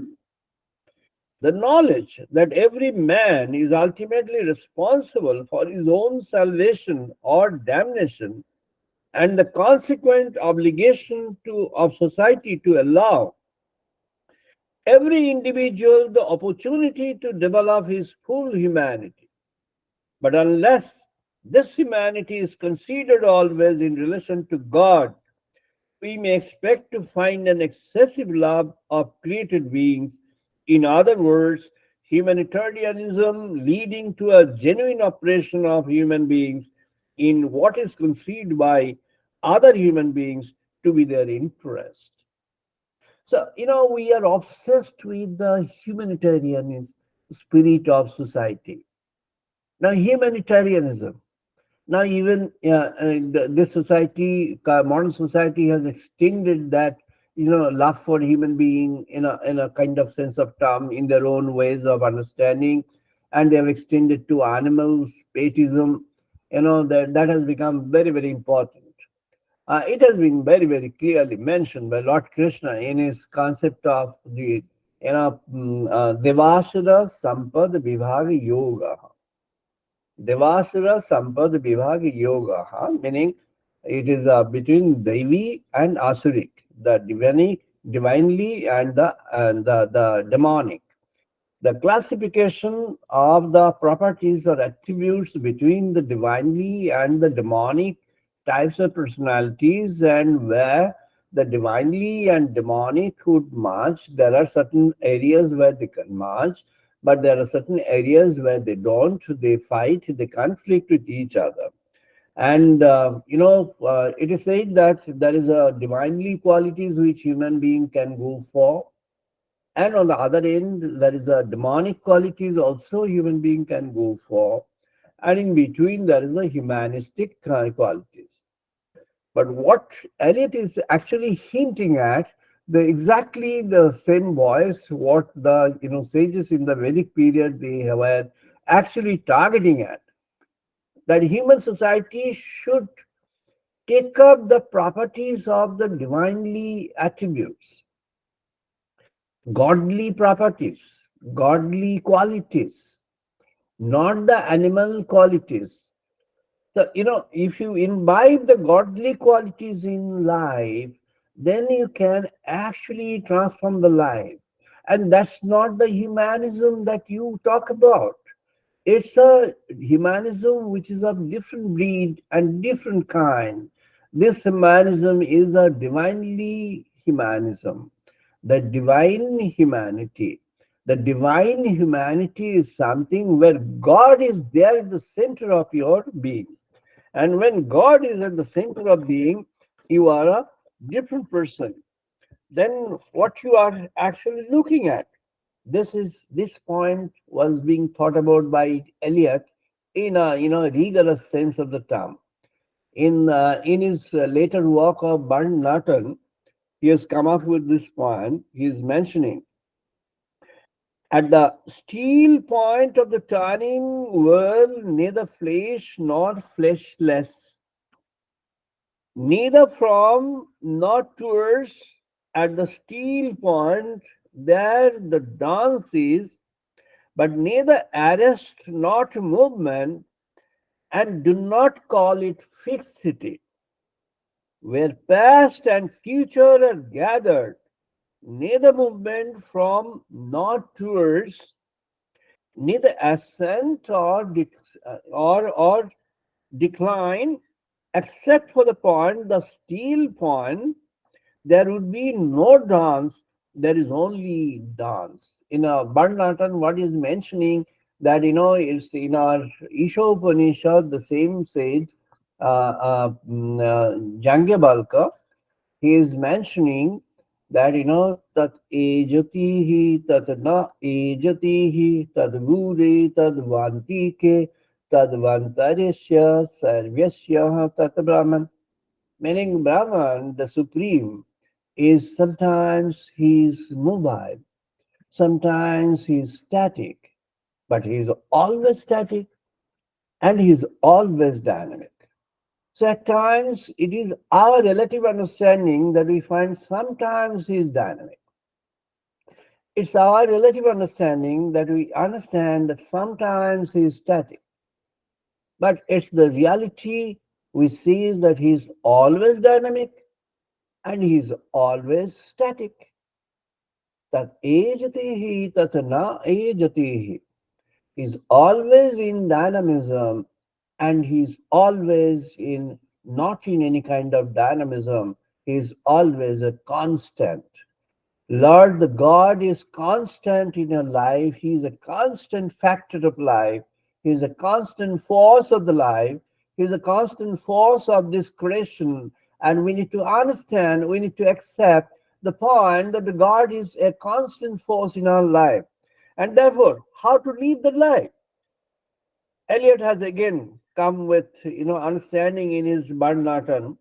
The knowledge that every man is ultimately responsible for his own salvation or damnation, and the consequent obligation of society to allow every individual the opportunity to develop his full humanity. But unless this humanity is considered always in relation to God, we may expect to find an excessive love of created beings. In other words, humanitarianism leading to a genuine oppression of human beings in what is conceived by other human beings to be their interest. So, we are obsessed with the humanitarian spirit of society. Now, humanitarianism. Now, even this society, modern society, has extended that love for human being in a kind of sense of term in their own ways of understanding, and they have extended to animals, pietism. That has become very, very important. It has been very, very clearly mentioned by Lord Krishna in his concept of the Devasura Sampad Vibhaga Yoga. Devasura Sampad Vibhaga Yoga, meaning it is between Devi and Asuric, the divinely and the demonic. The classification of the properties or attributes between the divinely and the demonic types of personalities, and where the divinely and demonic would merge. There are certain areas where they can merge, but there are certain areas where they don't. They fight, they conflict with each other. And it is said that there is a divinely qualities which human being can go for, and on the other end there is a demonic qualities also human being can go for, and in between there is a humanistic qualities. But what Eliot is actually hinting at, the exactly the same voice what the sages in the Vedic period they were actually targeting at, that human society should take up the properties of the divinely attributes, godly properties, godly qualities, not the animal qualities. So, if you imbibe the godly qualities in life, then you can actually transform the life. And that's not the humanism that you talk about. It's a humanism which is of different breed and different kind. This humanism is a divinely humanism, the divine humanity. The divine humanity is something where God is there at the center of your being. And when God is at the center of being, you are a different person than what you are actually looking at. This point was being thought about by Eliot in a rigorous sense of the term. In his later work of Burn Norton, he has come up with this point. He is mentioning at the steel point of the turning world, neither flesh nor fleshless, neither from nor towards. At the steel point, there the dance is, but neither arrest nor movement, and do not call it fixity. Where past and future are gathered, neither movement from nor towards, neither ascent or decline, except for the point, the steel point, there would be no dance, there is only dance. In a Bharatanatyam, what is mentioning that it's in our Isha Upanishad, the same sage, Jangyabalka, he is mentioning that tat ejatihi tat na ejatihi tad gure tad vantike tad vantaresya sarvyasya tat Brahman. Meaning Brahman, the Supreme, is sometimes he is mobile, sometimes he is static, but he is always static and he is always dynamic. So at times it is our relative understanding that we find sometimes he is dynamic. It's our relative understanding that we understand that sometimes he is static. But it's the reality we see that he is always dynamic and he is always static. Tat ejatihi tat na ejatihi. He's always in dynamism and he's always in not in any kind of dynamism. He's always a constant. Lord, the God is constant in your life. He is a constant factor of life. He is a constant force of the life. He is a constant force of this creation. And we need to understand, we need to accept the point that the God is a constant force in our life. And therefore, how to live the life? Eliot has again come with understanding in his Barnarton.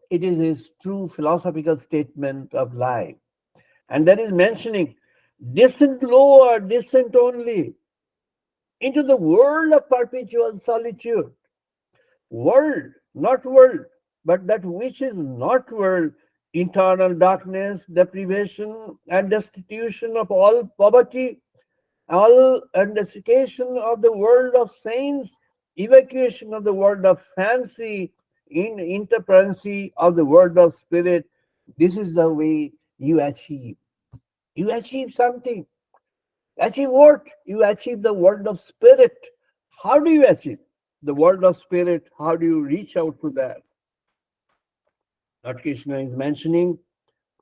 It is his true philosophical statement of life. And that is mentioning descent low or descent only into the world of perpetual solitude. World, not world, but that which is not world, internal darkness, deprivation, and destitution of all poverty, all investigation of the world of saints, evacuation of the world of fancy, in interference of the world of spirit. This is the way you achieve. You achieve something. Achieve what? You achieve the world of spirit. How do you achieve the world of spirit? How do you reach out to that? Lord Krishna is mentioning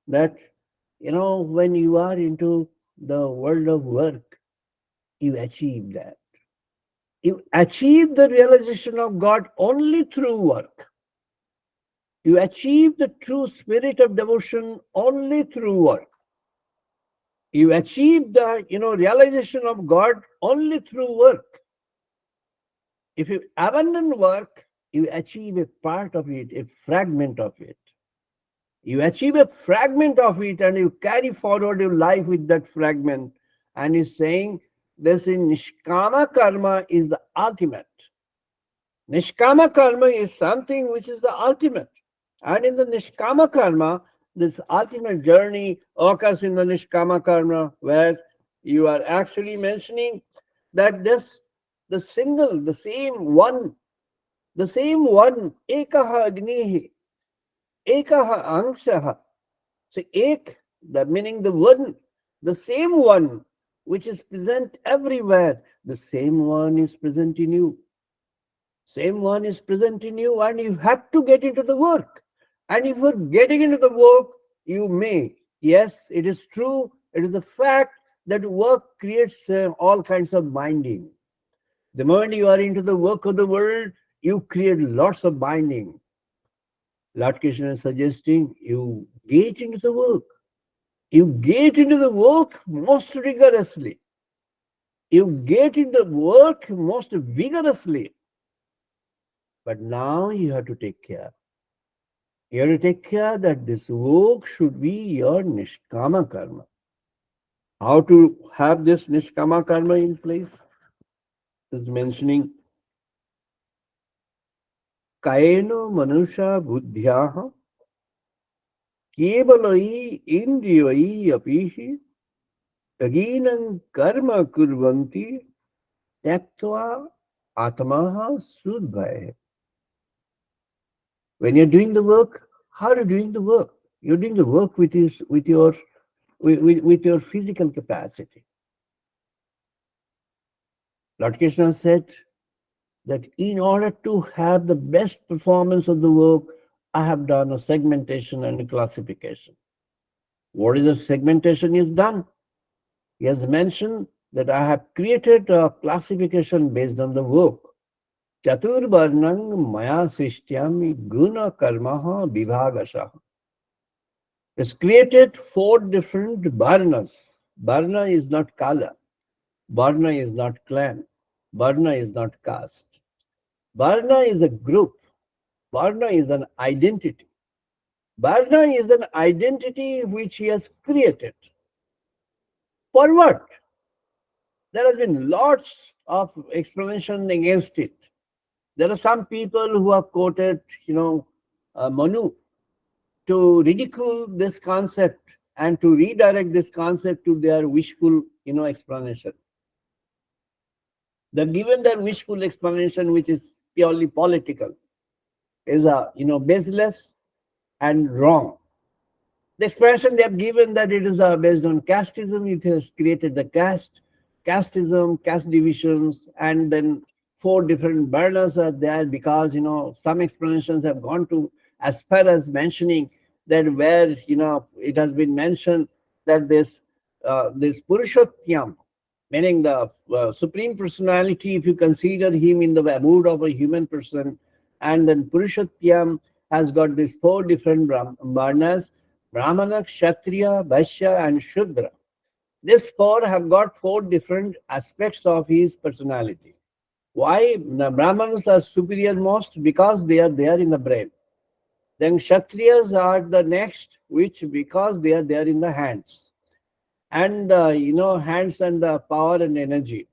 that, when you are into the world of work, you achieve that. You achieve the realization of God only through work. You achieve the true spirit of devotion only through work. You achieve the realization of God only through work. If you abandon work, you achieve a part of it, a fragment of it. You achieve a fragment of it and you carry forward your life with that fragment. And he's saying this in Nishkama Karma is the ultimate. Nishkama Karma is something which is the ultimate. And in the Nishkama Karma, this ultimate journey occurs in the Nishkama Karma, where you are actually mentioning that the same one, ekaha agnihi, ekaha angshaha. So ek, the meaning the one, the same one which is present everywhere, the same one is present in you. Same one is present in you, and you have to get into the work. And if you're getting into the work, you may. Yes, it is true. It is the fact that work creates all kinds of binding. The moment you are into the work of the world, you create lots of binding. Lord Krishna is suggesting you get into the work. You get into the work most rigorously. You get into the work most vigorously. But now you have to take care. You have to take care that this work should be your Nishkama Karma. How to have this Nishkama Karma in place? Is mentioning Kaeno Manusha Buddhyaha Kevalai Indriyai Apihi Aginam Karma Kurvanti Taktva Atmaha Sudbhaya. When you're doing the work, how are you doing the work? You're doing the work with your physical capacity. Lord Krishna said that in order to have the best performance of the work, I have done a segmentation and a classification. What is the segmentation is done? He has mentioned that I have created a classification based on the work. Chatur Varnang Maya Sishtyami Guna Karmaha Vibhagasha. It's created 4 different Varnas. Varna is not color. Varna is not clan. Varna is not caste. Varna is a group. Varna is an identity. Varna is an identity which he has created. For what? There has been lots of explanation against it. There are some people who have quoted, Manu to ridicule this concept and to redirect this concept to their wishful, explanation. They've given their wishful explanation, which is purely political, is baseless and wrong. The explanation they have given that it is based on casteism, it has created the casteism, caste divisions, and then 4 different varnas are there because some explanations have gone to as far as mentioning that where it has been mentioned that this Purushottayam, meaning the supreme personality, if you consider him in the mood of a human person, and then Purushottayam has got these 4 different varnas: Brahmana, Kshatriya, Vaishya, and Shudra. These 4 have got 4 different aspects of his personality. Why? The Brahmanas are superior most because they are there in the brain. Then Kshatriyas are the next, which because they are there in the hands. And hands and the power and energy.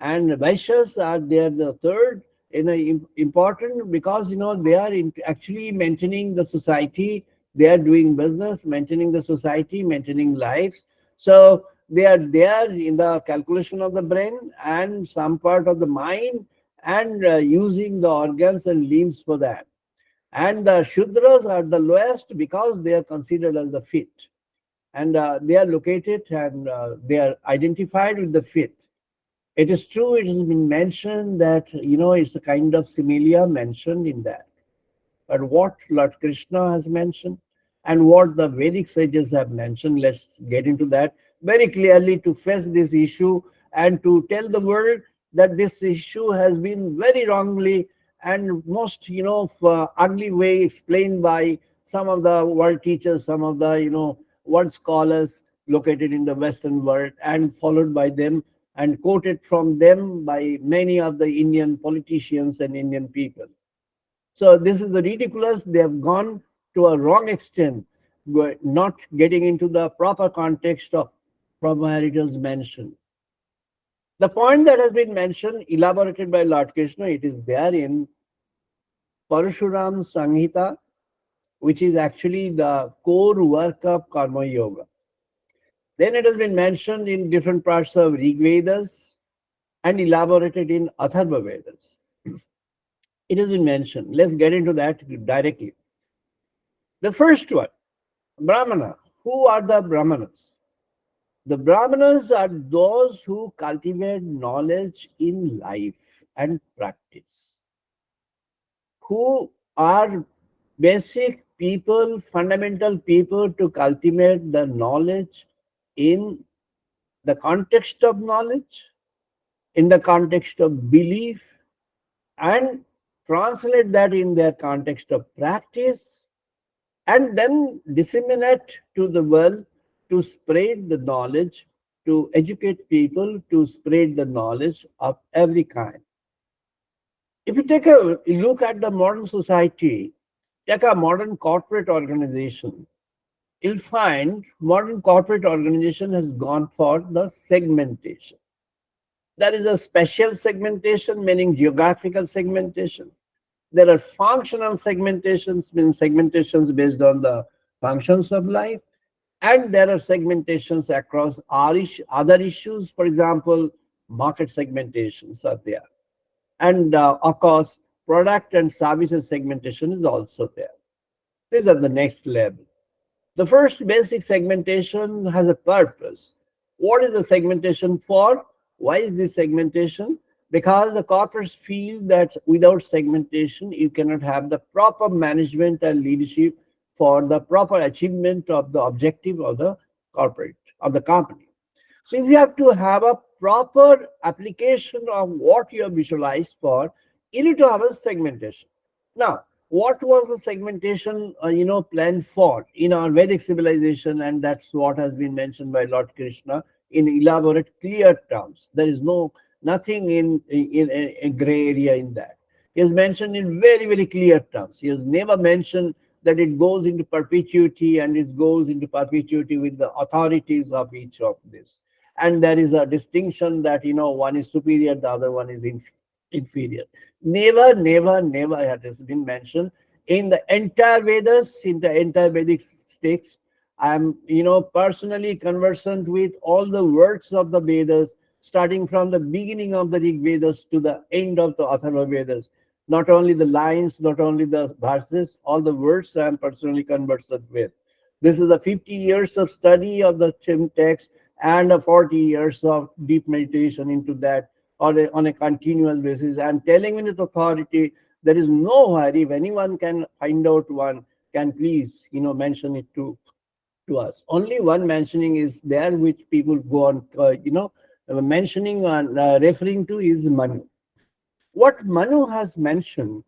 And Vaishyas are there the third, important because they are actually maintaining the society. They are doing business, maintaining the society, maintaining lives. So they are there in the calculation of the brain and some part of the mind, and using the organs and limbs for that. And the Shudras are the lowest because they are considered as the fit. And they are located and they are identified with the fit. It is true, it has been mentioned that, it's a kind of similia mentioned in that. But what Lord Krishna has mentioned and what the Vedic sages have mentioned, let's get into that very clearly to face this issue and to tell the world that this issue has been very wrongly and most, ugly way explained by some of the world teachers, some of the, world scholars located in the Western world, and followed by them and quoted from them by many of the Indian politicians and Indian people. So this is the ridiculous. They have gone to a wrong extent, not getting into the proper context of from where it was mentioned. The point that has been mentioned, elaborated by Lord Krishna, it is there in Parashuram Samhita, which is actually the core work of Karma Yoga. Then it has been mentioned in different parts of Rig Vedas and elaborated in Atharva Vedas. It has been mentioned. Let's get into that directly. The first one, Brahmana. Who are the Brahmanas? The Brahmanas are those who cultivate knowledge in life and practice, who are basic people, fundamental people to cultivate the knowledge in the context of knowledge, in the context of belief, and translate that in their context of practice, and then disseminate to the world to spread the knowledge, to educate people, to spread the knowledge of every kind. If you take a look at the modern society, take a modern corporate organization, you'll find modern corporate organization has gone for the segmentation. There is a special segmentation, meaning geographical segmentation. There are functional segmentations, meaning segmentations based on the functions of life. And there are segmentations across other issues. For example, market segmentations are there. And of course, product and services segmentation is also there. These are the next level. The first basic segmentation has a purpose. What is the segmentation for? Why is this segmentation? Because the corporates feel that without segmentation, you cannot have the proper management and leadership for the proper achievement of the objective of the corporate, of the company. So if you have to have a proper application of what you have visualized for, you need to have a segmentation. Now, what was the segmentation, planned for in our Vedic civilization? And that's what has been mentioned by Lord Krishna in elaborate, clear terms. There is nothing in a gray area in that. He has mentioned in very, very clear terms. He has never mentioned that it goes into perpetuity and it goes into perpetuity with the authorities of each of this. And there is a distinction that, one is superior, the other one is inferior. Never, never, never has been mentioned in the entire Vedas, in the entire Vedic text. I am, personally conversant with all the words of the Vedas, starting from the beginning of the Rig Vedas to the end of the Atharva Vedas. Not only the lines, not only the verses, all the words I am personally conversant with. This is the 50 years of study of the text and 40 years of deep meditation into that on a continuous basis. And telling with authority, there is no hurry. If anyone can find out one, can please, mention it to us. Only one mentioning is there, which people go on, mentioning and referring to is Manu. What Manu has mentioned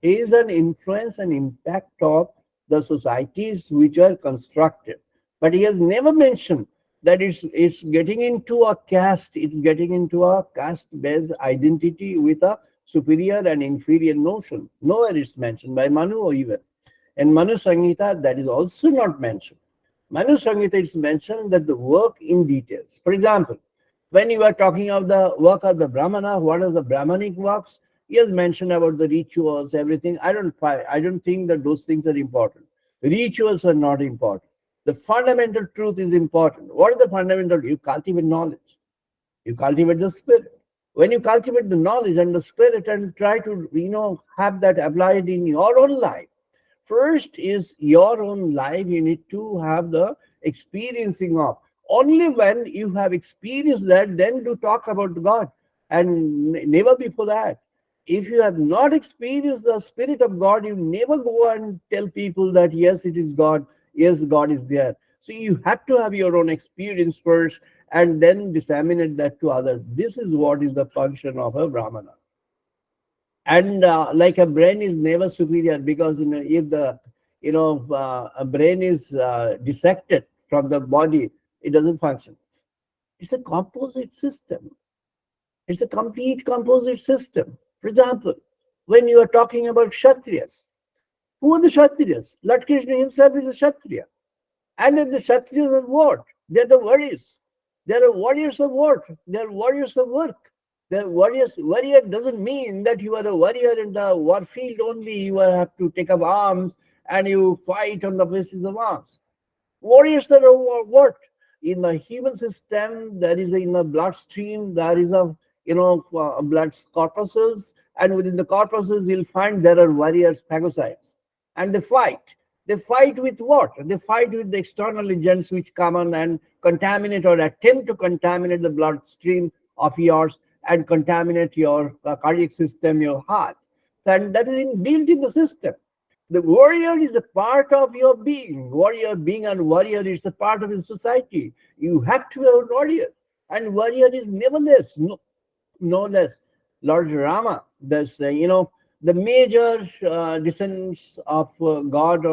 is an influence and impact of the societies which are constructed. But he has never mentioned that it's getting into a caste, it's getting into a caste-based identity with a superior and inferior notion. Nowhere it's mentioned by Manu or even. In Manu Samhita, that is also not mentioned. Manu Samhita is mentioned that the work in details. For example, when you are talking of the work of the Brahmana, what are the Brahmanic works? He has mentioned about the rituals, everything. I don't think that those things are important. Rituals are not important. The fundamental truth is important. What is the fundamental? You cultivate knowledge. You cultivate the spirit. When you cultivate the knowledge and the spirit and try to, have that applied in your own life, first is your own life. You need to have the experiencing of. Only when you have experienced that, then do talk about God, and never before that. If you have not experienced the Spirit of God, you never go and tell people that yes, it is God, yes, God is there. So you have to have your own experience first, and then disseminate that to others. This is what is the function of a Brahmana. And like a brain is never superior, because if the a brain is dissected from the body, it doesn't function. It's a composite system. It's a complete composite system. For example, when you are talking about Kshatriyas, who are the Kshatriyas? Lord Krishna himself is a Kshatriya. And then the Kshatriyas are what? They're the warriors. They're warriors of what? They're warriors of work. They're warriors. Warrior doesn't mean that you are a warrior in the war field only. You have to take up arms and you fight on the basis of arms. Warriors are what? In the human system, there is in the bloodstream, there is a blood corpuscles, and within the corpuscles, you'll find there are warriors, phagocytes, and they fight. They fight with what? They fight with the external agents which come on and contaminate or attempt to contaminate the bloodstream of yours and contaminate your cardiac system, your heart. And that is built in the system. The warrior is a part of your being. Warrior, being a warrior is a part of the society. You have to be a warrior. And warrior is never less, no less. Lord Rama, there's, the major descendants of God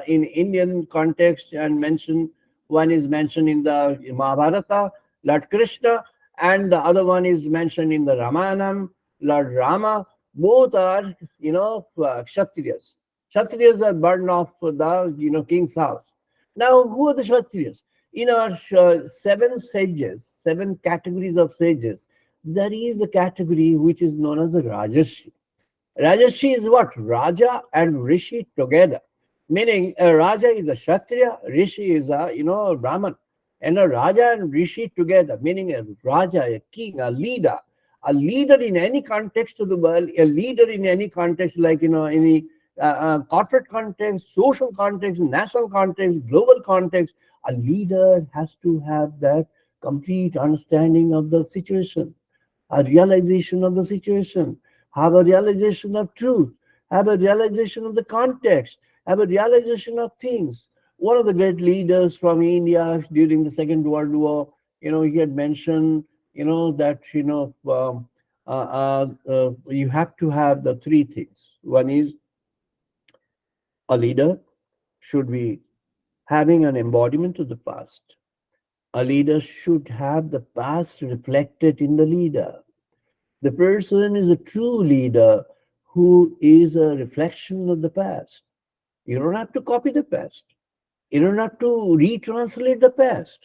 in Indian context and mentioned. One is mentioned in the Mahabharata, Lord Krishna, and the other one is mentioned in the Ramayana, Lord Rama. Both are, Kshatriyas. Kshatriyas are born of the, king's house. Now, who are the Kshatriyas? In our seven sages, seven categories of sages, there is a category which is known as the Rajarshi. Rajarshi is what? Raja and Rishi together. Meaning a Raja is a Kshatriya, Rishi is a Brahman. And a Raja and Rishi together, meaning a Raja, a king, a leader. A leader in any context of the world, a leader in any context, like, any corporate context, social context, national context, global context, a leader has to have that complete understanding of the situation, a realization of the situation, have a realization of truth, have a realization of the context, have a realization of things. One of the great leaders from India during the Second World War, he had mentioned, that, you have to have the three things. One is a leader should be having an embodiment of the past. A leader should have the past reflected in the leader. The person is a true leader who is a reflection of the past. You don't have to copy the past. You don't have to retranslate the past.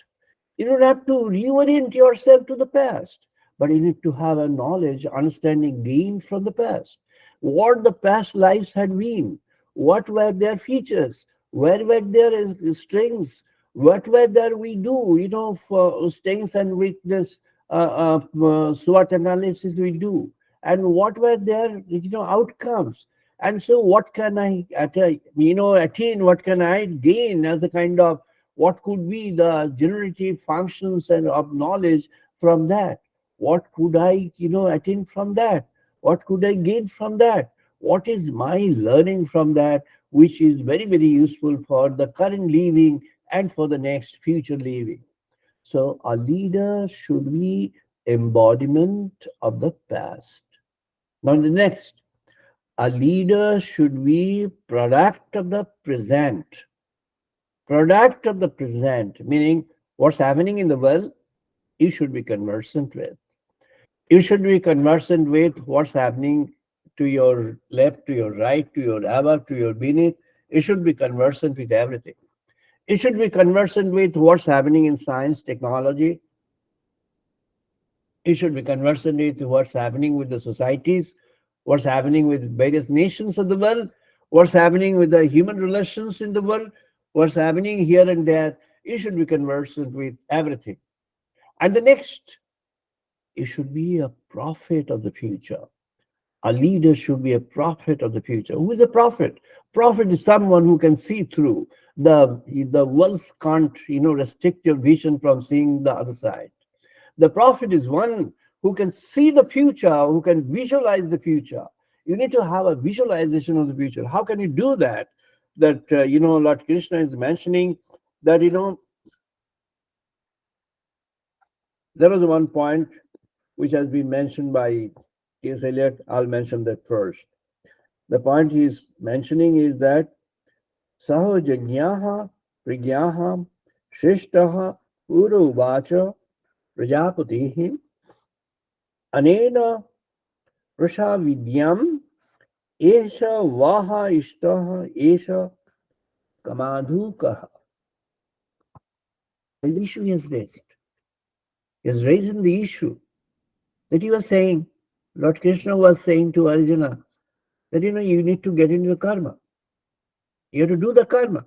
You don't have to reorient yourself to the past, but you need to have a knowledge, understanding gained from the past. What the past lives had been, what were their features, where were their strengths, what were there we do, for strengths and weakness, SWOT analysis we do, and what were their, outcomes. And so what can I attain, what can I gain as a kind of, what could be the generative functions and of knowledge from that? What could I, attain from that? What could I gain from that? What is my learning from that, which is very, very useful for the current living and for the next future living? So a leader should be embodiment of the past. Now the next, a leader should be product of the present. Product of the present, meaning what's happening in the world, you should be conversant with. You should be conversant with what's happening to your left, to your right, to your above, to your beneath. You should be conversant with everything. You should be conversant with what's happening in science, technology. You should be conversant with what's happening with the societies, what's happening with various nations of the world, what's happening with the human relations in the world, what's happening here and there. You should be conversant with everything. And the next, you should be a prophet of the future. A leader should be a prophet of the future. Who is a prophet? Prophet is someone who can see through. The worlds can't, restrict your vision from seeing the other side. The prophet is one who can see the future, who can visualize the future. You need to have a visualization of the future. How can you do that? That, Lord Krishna is mentioning that, There was one point which has been mentioned by T.S. Eliot. I'll mention that first. The point he's mentioning is that Sahajagyaha Prigyaha Shrishtaha Uruvacha Prajapatihi Anena Prashavidyam Esha Vaha Ishtaha Esha Kamadhukaha. The issue he has raised. He has raised the issue that he was saying, Lord Krishna was saying to Arjuna that you need to get into the karma. You have to do the karma.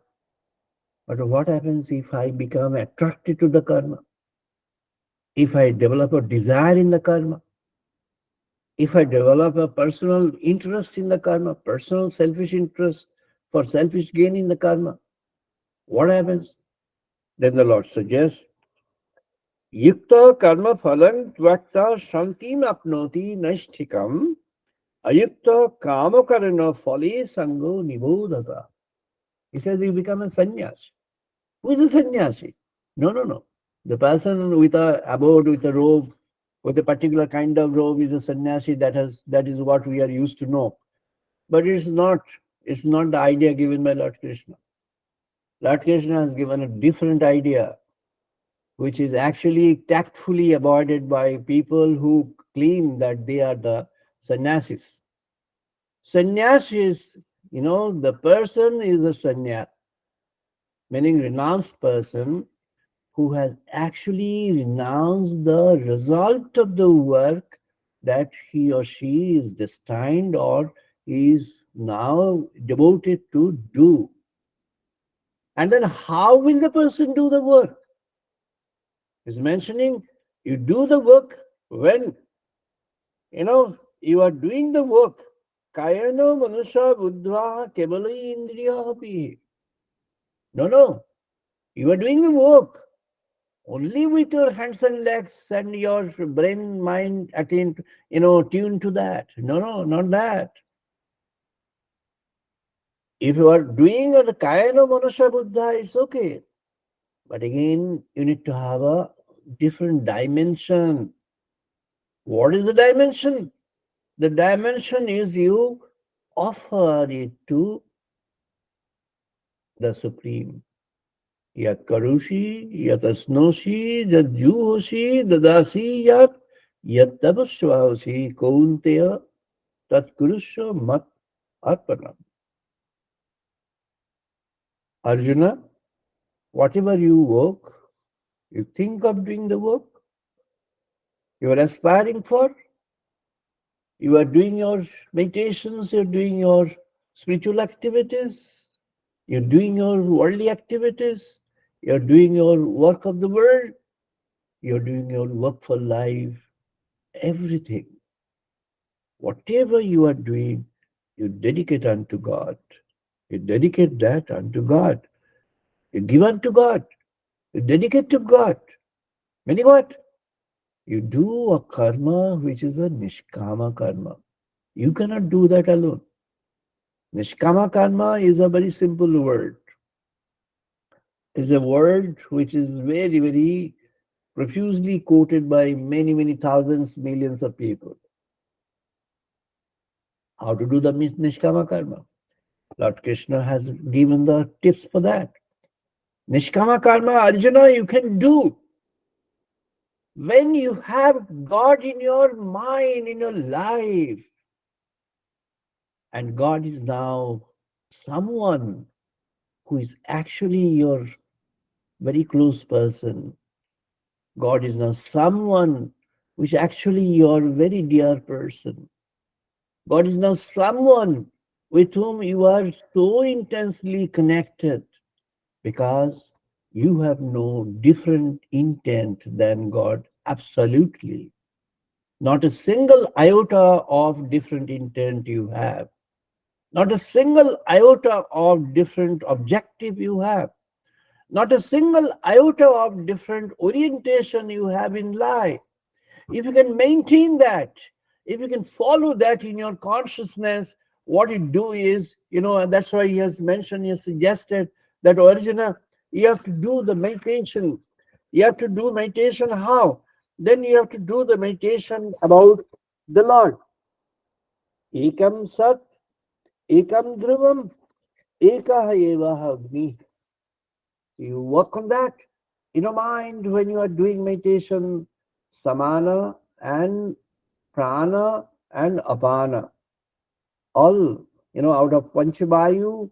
But what happens if I become attracted to the karma? If I develop a desire in the karma? If I develop a personal interest in the karma, personal selfish interest for selfish gain in the karma, what happens? Then the Lord suggests, Yukta karma phalang tvakta shantim apnoti naishthikam ayukta kama karana phale sango nibodhata. He says you become a sannyasi. Who is a sannyasi? No. The person with a abode, with a robe, with a particular kind of robe is a sannyasi. That is what we are used to know. But it's not the idea given by Lord Krishna. Lord Krishna has given a different idea, which is actually tactfully avoided by people who claim that they are the sannyasis. Sannyasis, the person is a sannyas, meaning renounced person who has actually renounced the result of the work that he or she is destined or is now devoted to do. And then how will the person do the work? He's mentioning you do the work when you are doing the work. Kayano manusha buddha kevali indriya. No. You are doing the work only with your hands and legs and your brain, mind tuned to that. No, not that. If you are doing the Kayana Manasya Buddha, it's okay. But again, you need to have a different dimension. What is the dimension? The dimension is you offer it to the Supreme. Yat karushi, yat asnoshi, yat juhoshi, dadasi yat tabasvahoshi, kaunteya tat kurusha mat arpanam. Arjuna, whatever you work, you think of doing the work, you are aspiring for, you are doing your meditations, you're doing your spiritual activities, you're doing your worldly activities, you're doing your work of the world, you're doing your work for life, everything. Whatever you are doing, you dedicate unto God. You dedicate that unto God. You give unto God. You dedicate to God. Meaning what? You do a karma which is a nishkama karma. You cannot do that alone. Nishkama karma is a very simple word. It's a word which is very, very profusely quoted by many, many thousands, millions of people. How to do the nishkama karma? Lord Krishna has given the tips for that. Nishkama karma, Arjuna, you can do when you have God in your mind, in your life. And God is now someone who is actually your very close person. God is now someone who is actually your very dear person. God is now someone with whom you are so intensely connected because you have no different intent than God. Absolutely. Not a single iota of different intent you have. Not a single iota of different objective you have. Not a single iota of different orientation you have in life. If you can maintain that, if you can follow that in your consciousness, what you do is, and that's why he has mentioned, he has suggested that Arjuna, you have to do the meditation. You have to do meditation how? Then you have to do the meditation about the Lord. Ekam Sat, Ekam Dhruvam, Ekaha Evaha Agni. You work on that in your mind when you are doing meditation, samana and prana and apana. All, out of Panchabayu,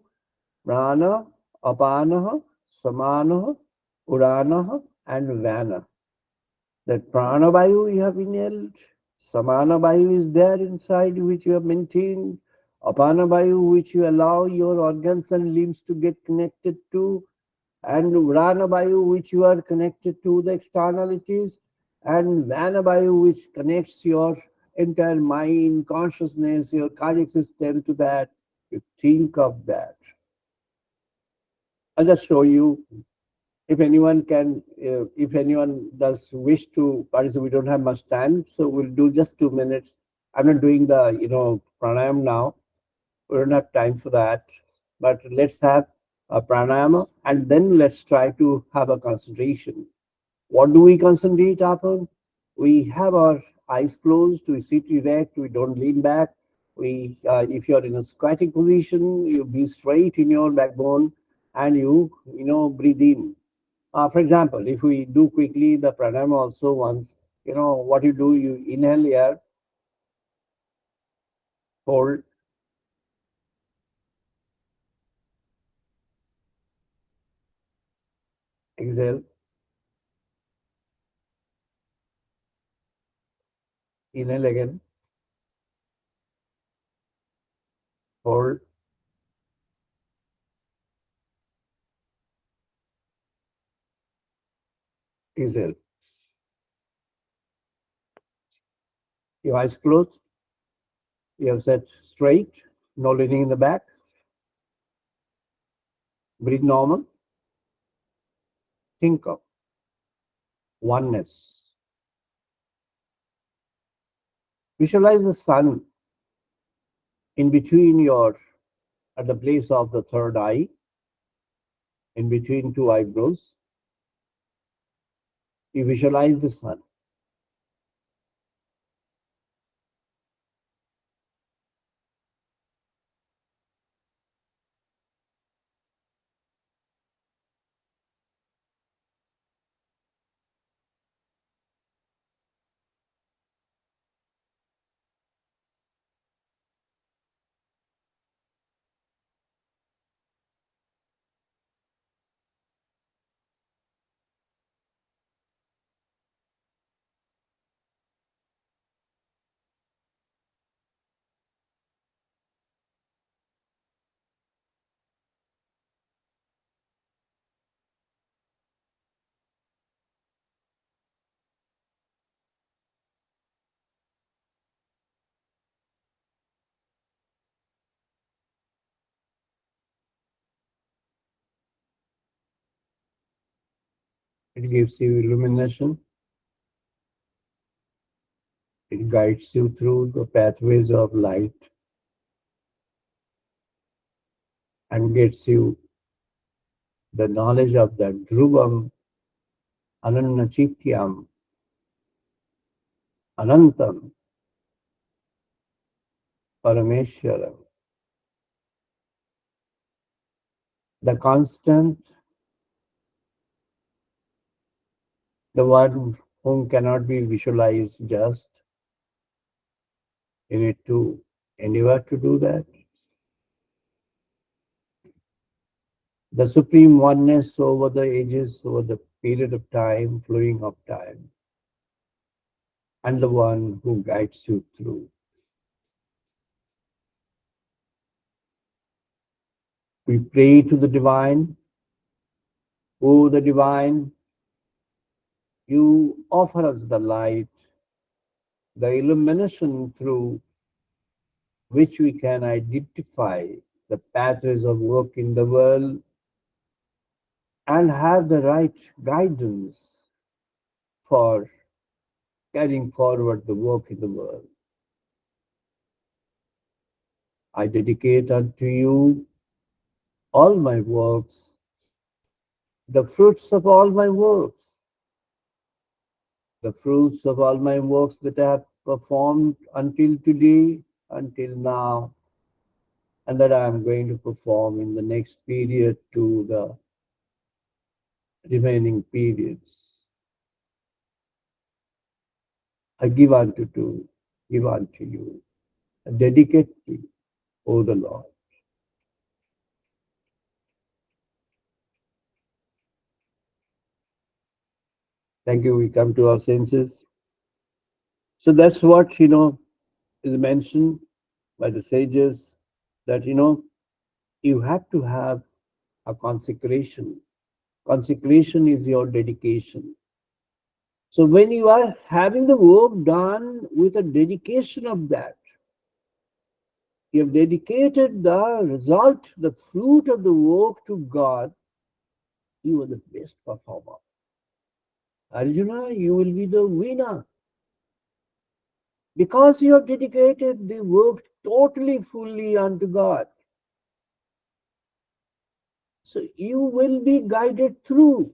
prana, apana, samana, urana, and vana. That prana bayu you have inhaled, samana bayu is there inside which you have maintained, apana bayu which you allow your organs and limbs to get connected to, and Vrana which you are connected to the externalities, and Vana which connects your entire mind, consciousness, your cardiac system to that. You think of that. I'll just show you. If anyone does wish to participate, we don't have much time, so we'll do just 2 minutes. I'm not doing the pranayam now. We don't have time for that. But let's have a pranayama and then let's try to have a concentration. What do we concentrate upon? We have our eyes closed, we sit erect, we don't lean back. If you're in a squatting position, you be straight in your backbone and breathe in. For example, if we do quickly the pranayama also once, what you do, you inhale air, hold, exhale, inhale again, hold, exhale. Your eyes closed, you have sat straight, no leaning in the back, breathe normal, think of oneness. Visualize the sun in between at the place of the third eye, in between two eyebrows. You visualize the sun. It gives you illumination. It guides you through the pathways of light and gets you the knowledge of the Dhruvam, Anannachityam, Anantam, Parameshwaram, the constant, the one whom cannot be visualized just. You need to endeavor to do that. The supreme oneness over the ages, over the period of time, flowing of time, and the one who guides you through. We pray to the divine. Oh, the divine, you offer us the light, the illumination through which we can identify the pathways of work in the world and have the right guidance for carrying forward the work in the world. I dedicate unto you all my works, the fruits of all my works, the fruits of all my works that I have performed until today, until now, and that I am going to perform in the next period to the remaining periods. I give unto you, I dedicate to you, O the Lord. Thank you. We come to our senses. So that's what, is mentioned by the sages that, you have to have a consecration. Consecration is your dedication. So when you are having the work done with a dedication of that, you have dedicated the result, the fruit of the work to God, you are the best performer. Arjuna, you will be the winner because you have dedicated the work totally, fully unto God. So you will be guided through.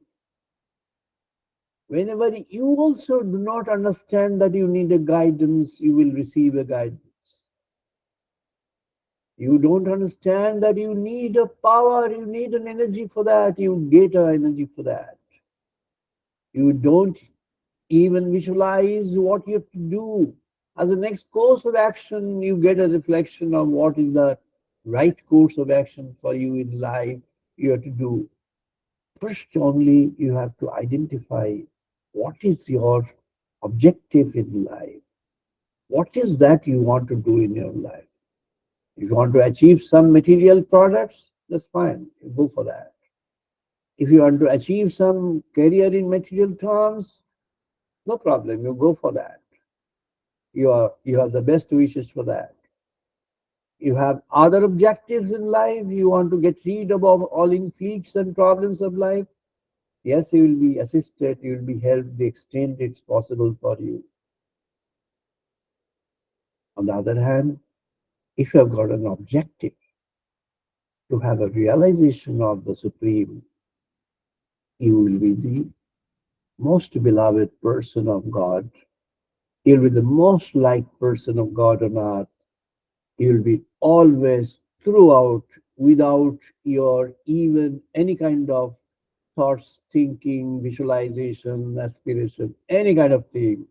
Whenever you also do not understand that you need a guidance, you will receive a guidance. You don't understand that you need a power, you need an energy for that, you get an energy for that. You don't even visualize what you have to do. As the next course of action, you get a reflection of what is the right course of action for you in life you have to do. First, only you have to identify what is your objective in life. What is that you want to do in your life? If you want to achieve some material products, that's fine. You go for that. If you want to achieve some career in material terms, no problem. You go for that. You have the best wishes for that. You have other objectives in life. You want to get rid of all inflicts and problems of life. Yes, you will be assisted. You will be helped the extent it's possible for you. On the other hand, if you have got an objective to have a realization of the Supreme, you will be the most beloved person of God. You'll be the most liked person of God on earth. You'll be always throughout without your even any kind of thoughts, thinking, visualization, aspiration, any kind of thing.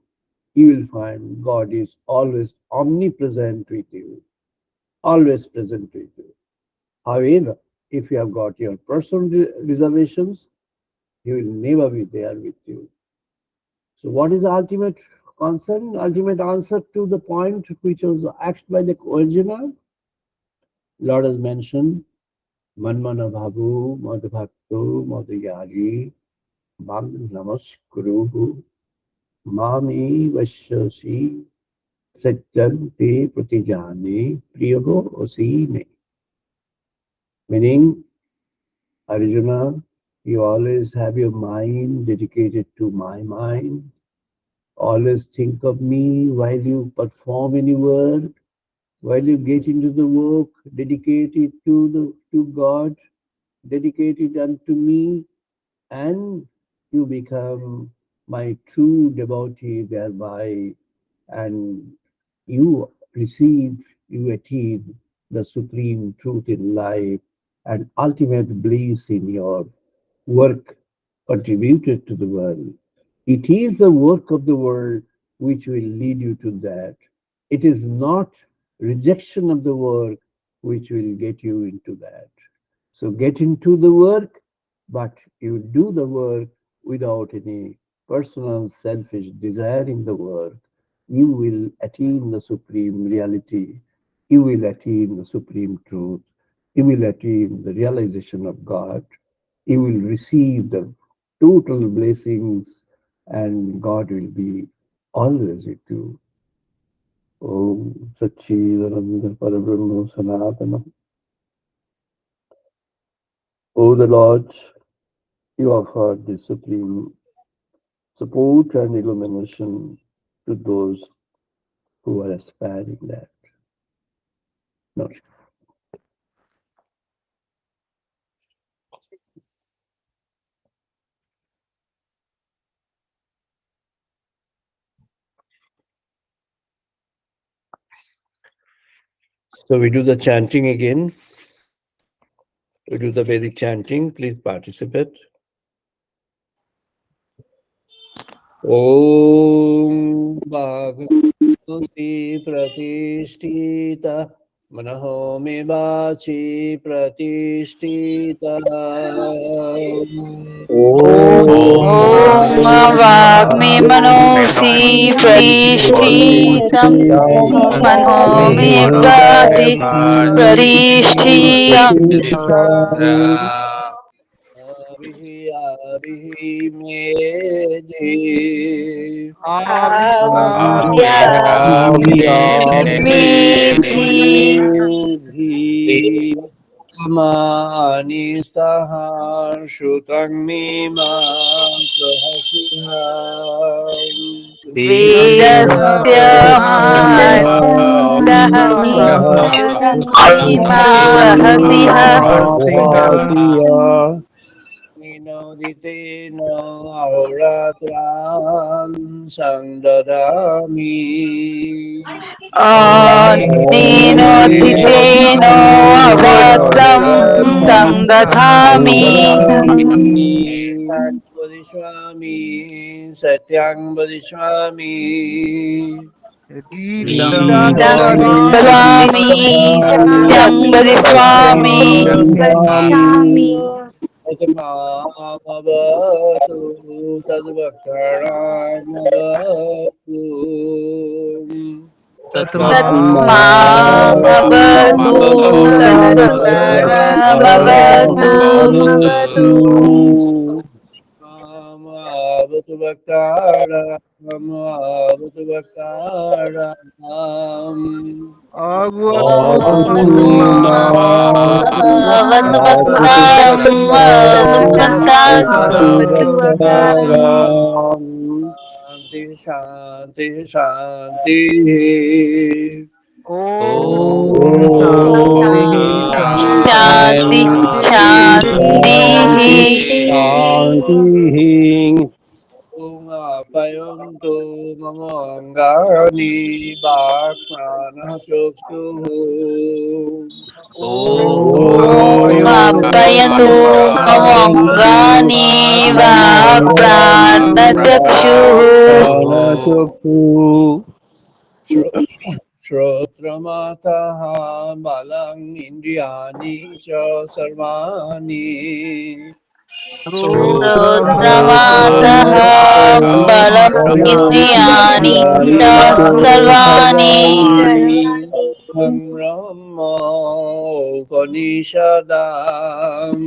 You will find God is always omnipresent with you, always present with you. However, if you have got your personal reservations, He will never be there with you. So, what is the ultimate concern, ultimate answer to the point which was asked by the original? Lord has mentioned Manmana Bhagu, Madhbhaktu, Madhyagi, Mam Namaskuru, Mami Vashyasi, Satyante Pratijane, Priyaho Osime. Meaning, Arjuna, you always have your mind dedicated to my mind. Always think of me while you perform any work, while you get into the work, dedicate it to God, dedicate it unto me, and you become my true devotee thereby, and you receive, you attain the supreme truth in life and ultimate bliss in your work contributed to the world. It is the work of the world which will lead you to that. It is not rejection of the work which will get you into that. So get into the work, but you do the work without any personal selfish desire in the work. You will attain the supreme reality. You will attain the supreme truth. You will attain the realization of God. You will receive the total blessings, and God will be always with you. Om Satchidananda Parabrahma Sanatana. O the Lord, you offer the supreme support and illumination to those who are aspiring that. Namaskar. So we do the chanting again. We do the Vedic chanting. Please participate. Om Bhagavati Pratishtita Manaho Me Vachi Pratishtita ॐ वाग्मे मनोऽसि प्रतिष्ठितं मनो मे वाचि प्रतिष्ठितम् Abihi Abihi Medi Medhi Mani Sahar Shutang Mima वेदस्य मादः महसिह Ninodite no auratran sangdadami अनेनोदितेनो अभद्रं तं दधामि Vadishwami Satyang Vadishwami स्वामी सत्यं वदिष्यामि Atmavatu Tadvakaramavatu तत्मामवतु तद्वकरमवतु Amavatu Bhaktara अवतु अवतु भक्तारं अवतु भक्तारम् Shanti Shanti शान्ति शान्तिः Payuntu mamangani bhakmana choksuhu ॐ अप्पयतु ममोऽङ्गानि वाक्प्राणचक्षुः Shrotramatah balang indriyani cha sarvani श्रोत्रमातः बलम् इन्द्रियाणि च सर्वाणि Brahma Upanishadam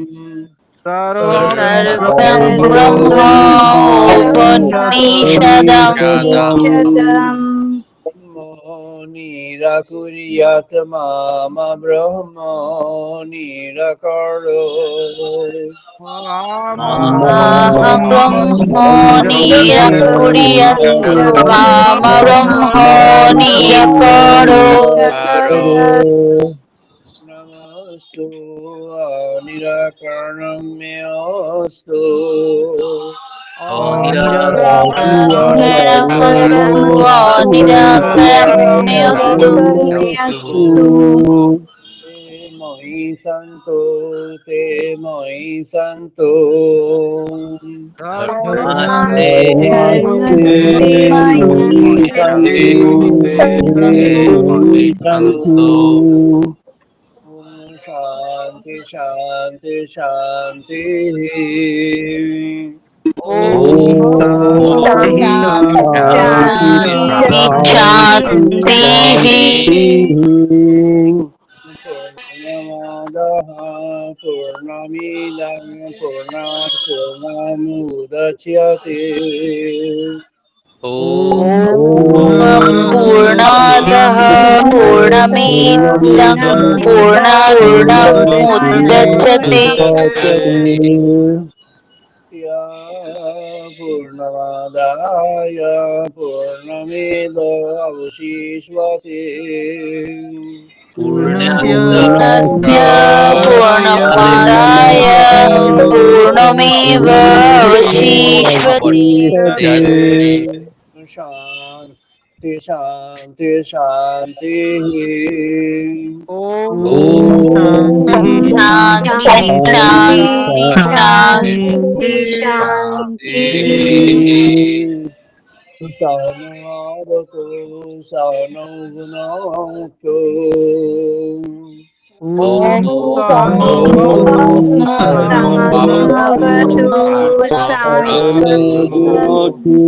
सर्वं ब्रह्मोपनिषदम् Nirakuriyat mama Brahma Nirakaro अहं ब्रह्मो निरकुर्यात् मां ब्रह्मो निरकरो Namastu Nirakaranam Meostu निरकरो निरकरण्योऽस्तु Te Moi Santo Te Moi Santo Om Shanti Shanti Shanti शान्ति शान्तिः Purnamadaha Purnamidam Purnat Purnamudachyate ॐ पूर्णादः पूर्णमिदं पूर्णार्णमुदच्यते Ya Purnamadaya Purnamidavashishvate पूर्णस्य पूर्णमादाय पूर्णमेव अवशिष्यते Shanti Shanti Shanti. Om Shanti Shanti, Shanti Shanti, Shanti Shanti. Shanti. Sahanavatu Sahanavunatu. Om Om Sahanavu Sahanavatu Sahanavu Sahanavunatu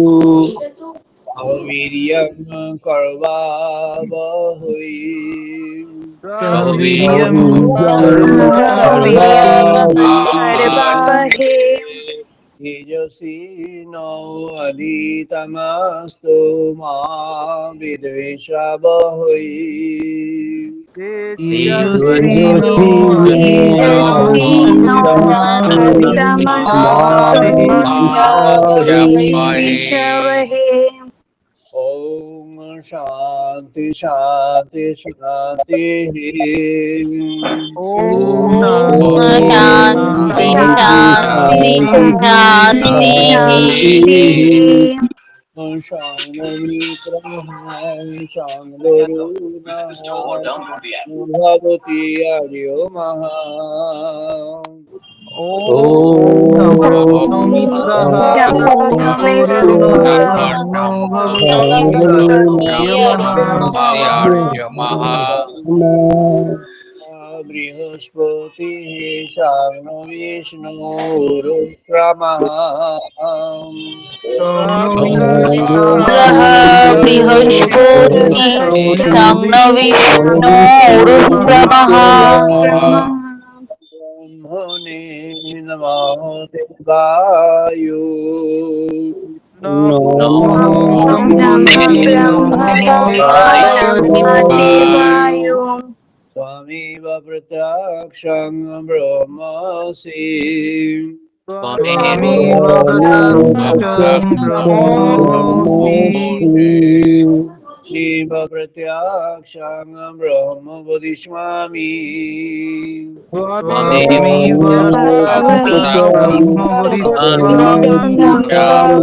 Aviryam Karvavahui. Sahaviryam Saviryam Sahaviryam Karvavahui. Karvavahe Tejasvi no aditamastu ma vidveshabahui. Tejasvino Tejasvino Aditamastu Aditamastu Mavidvishahe. Vidvishavahe Om Shanti Shanti Shanti. Om Om Shanti, Shanti Shanti, Shanti Shanti. Shanti. Bhavati Aryo Maha. Om Om Namitraha Shanamitra Purursharno Bhavati Aryamaha. Brihaspati Sharno Vishnu Rukrama. Samno Indraha Brihaspati Sangna Vishnu Urukramaha Brahmane Namaha Devayu. Om Namah Brahmane Namadevayo Swami Vaprataksham Brahmasi. Swami Vapratyaksham Brahmasi. Shiva Pratyaksham Brahma Bodhiswami. Swami Vapratyaksham Brahmasi.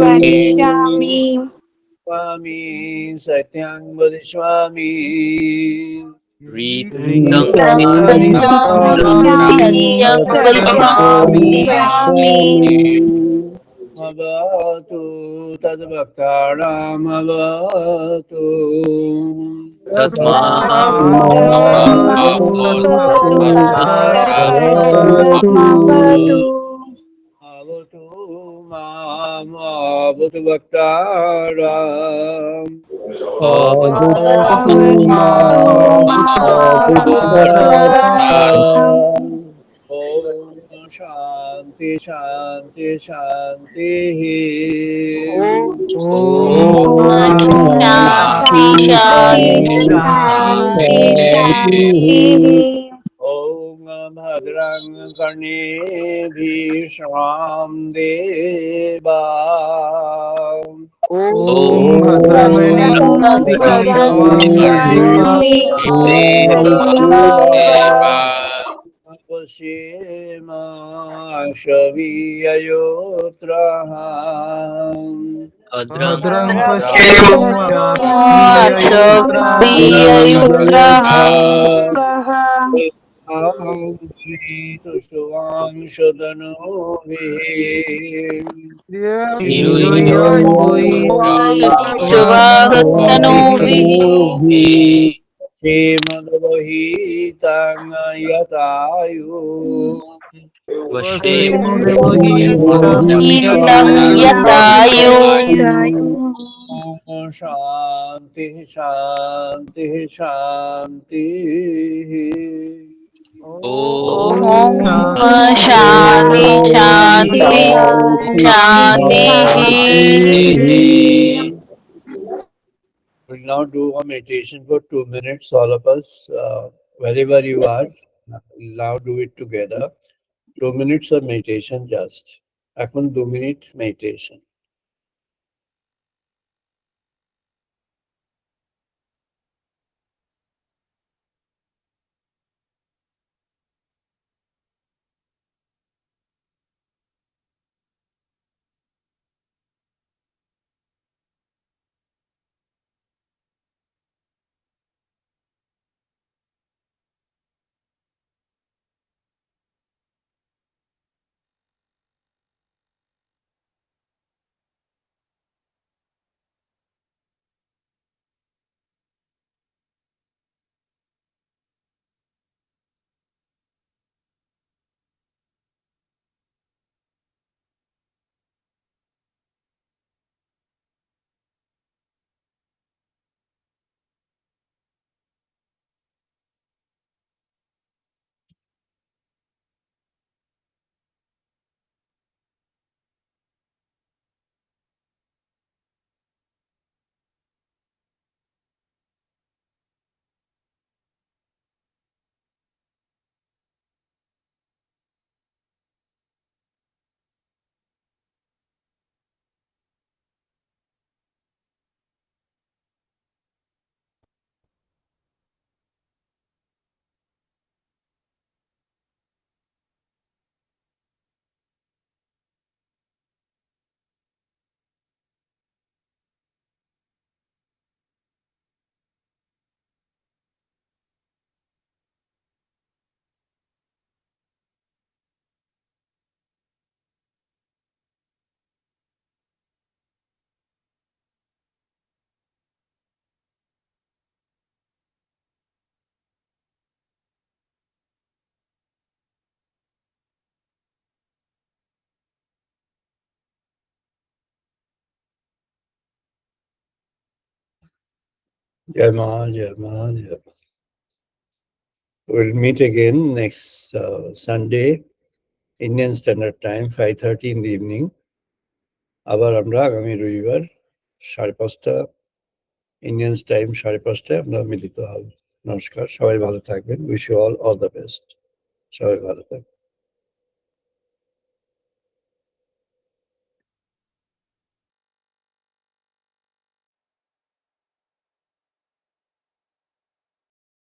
Bhavayami Swami Satyam Bodhiswami. Satyam Satyam Vadiswami Avatu Tadbhaktaram Avatu. Tadbhaktaramavatu Avatu Mam Avatu Bhaktaram. Avatu Mavatu Bhaktaram Om Shanti Shanti Shanti. Om Shanti Shanti Shanti Shanti Om Bhadrang Karne Bhishram Deva. Om Bhadramani Om Vishwam Deva. Bhadrami Bhadram Deva Pashima Shaviyayotraha. Bhadram Bhadram Pashyam Chakshuyutraha Akshayutraha. Tushtuvam Shubhagattanuvih Srimad-Vahitang Yatayu. Hitam Yatayu Om Shanti Shanti Shanti. Om Shanti Shanti Shanti Shanti We'll now do a meditation for 2 minutes, all of us, wherever you are. We'll now do it together. 2 minutes of meditation just. এখন 2 minute meditation. Jai Ma, Jai Ma, Jai Ma. We'll meet again next Sunday, Indian Standard Time, 5:30 in the evening. আবার আমরা আগামী রবিবার 5:30 Indian time 5:30 আমরা মিলিত হব। নমস্কার, সবাই ভালো থাকবেন। Wish you all the best. সবাই ভালো থাকবেন।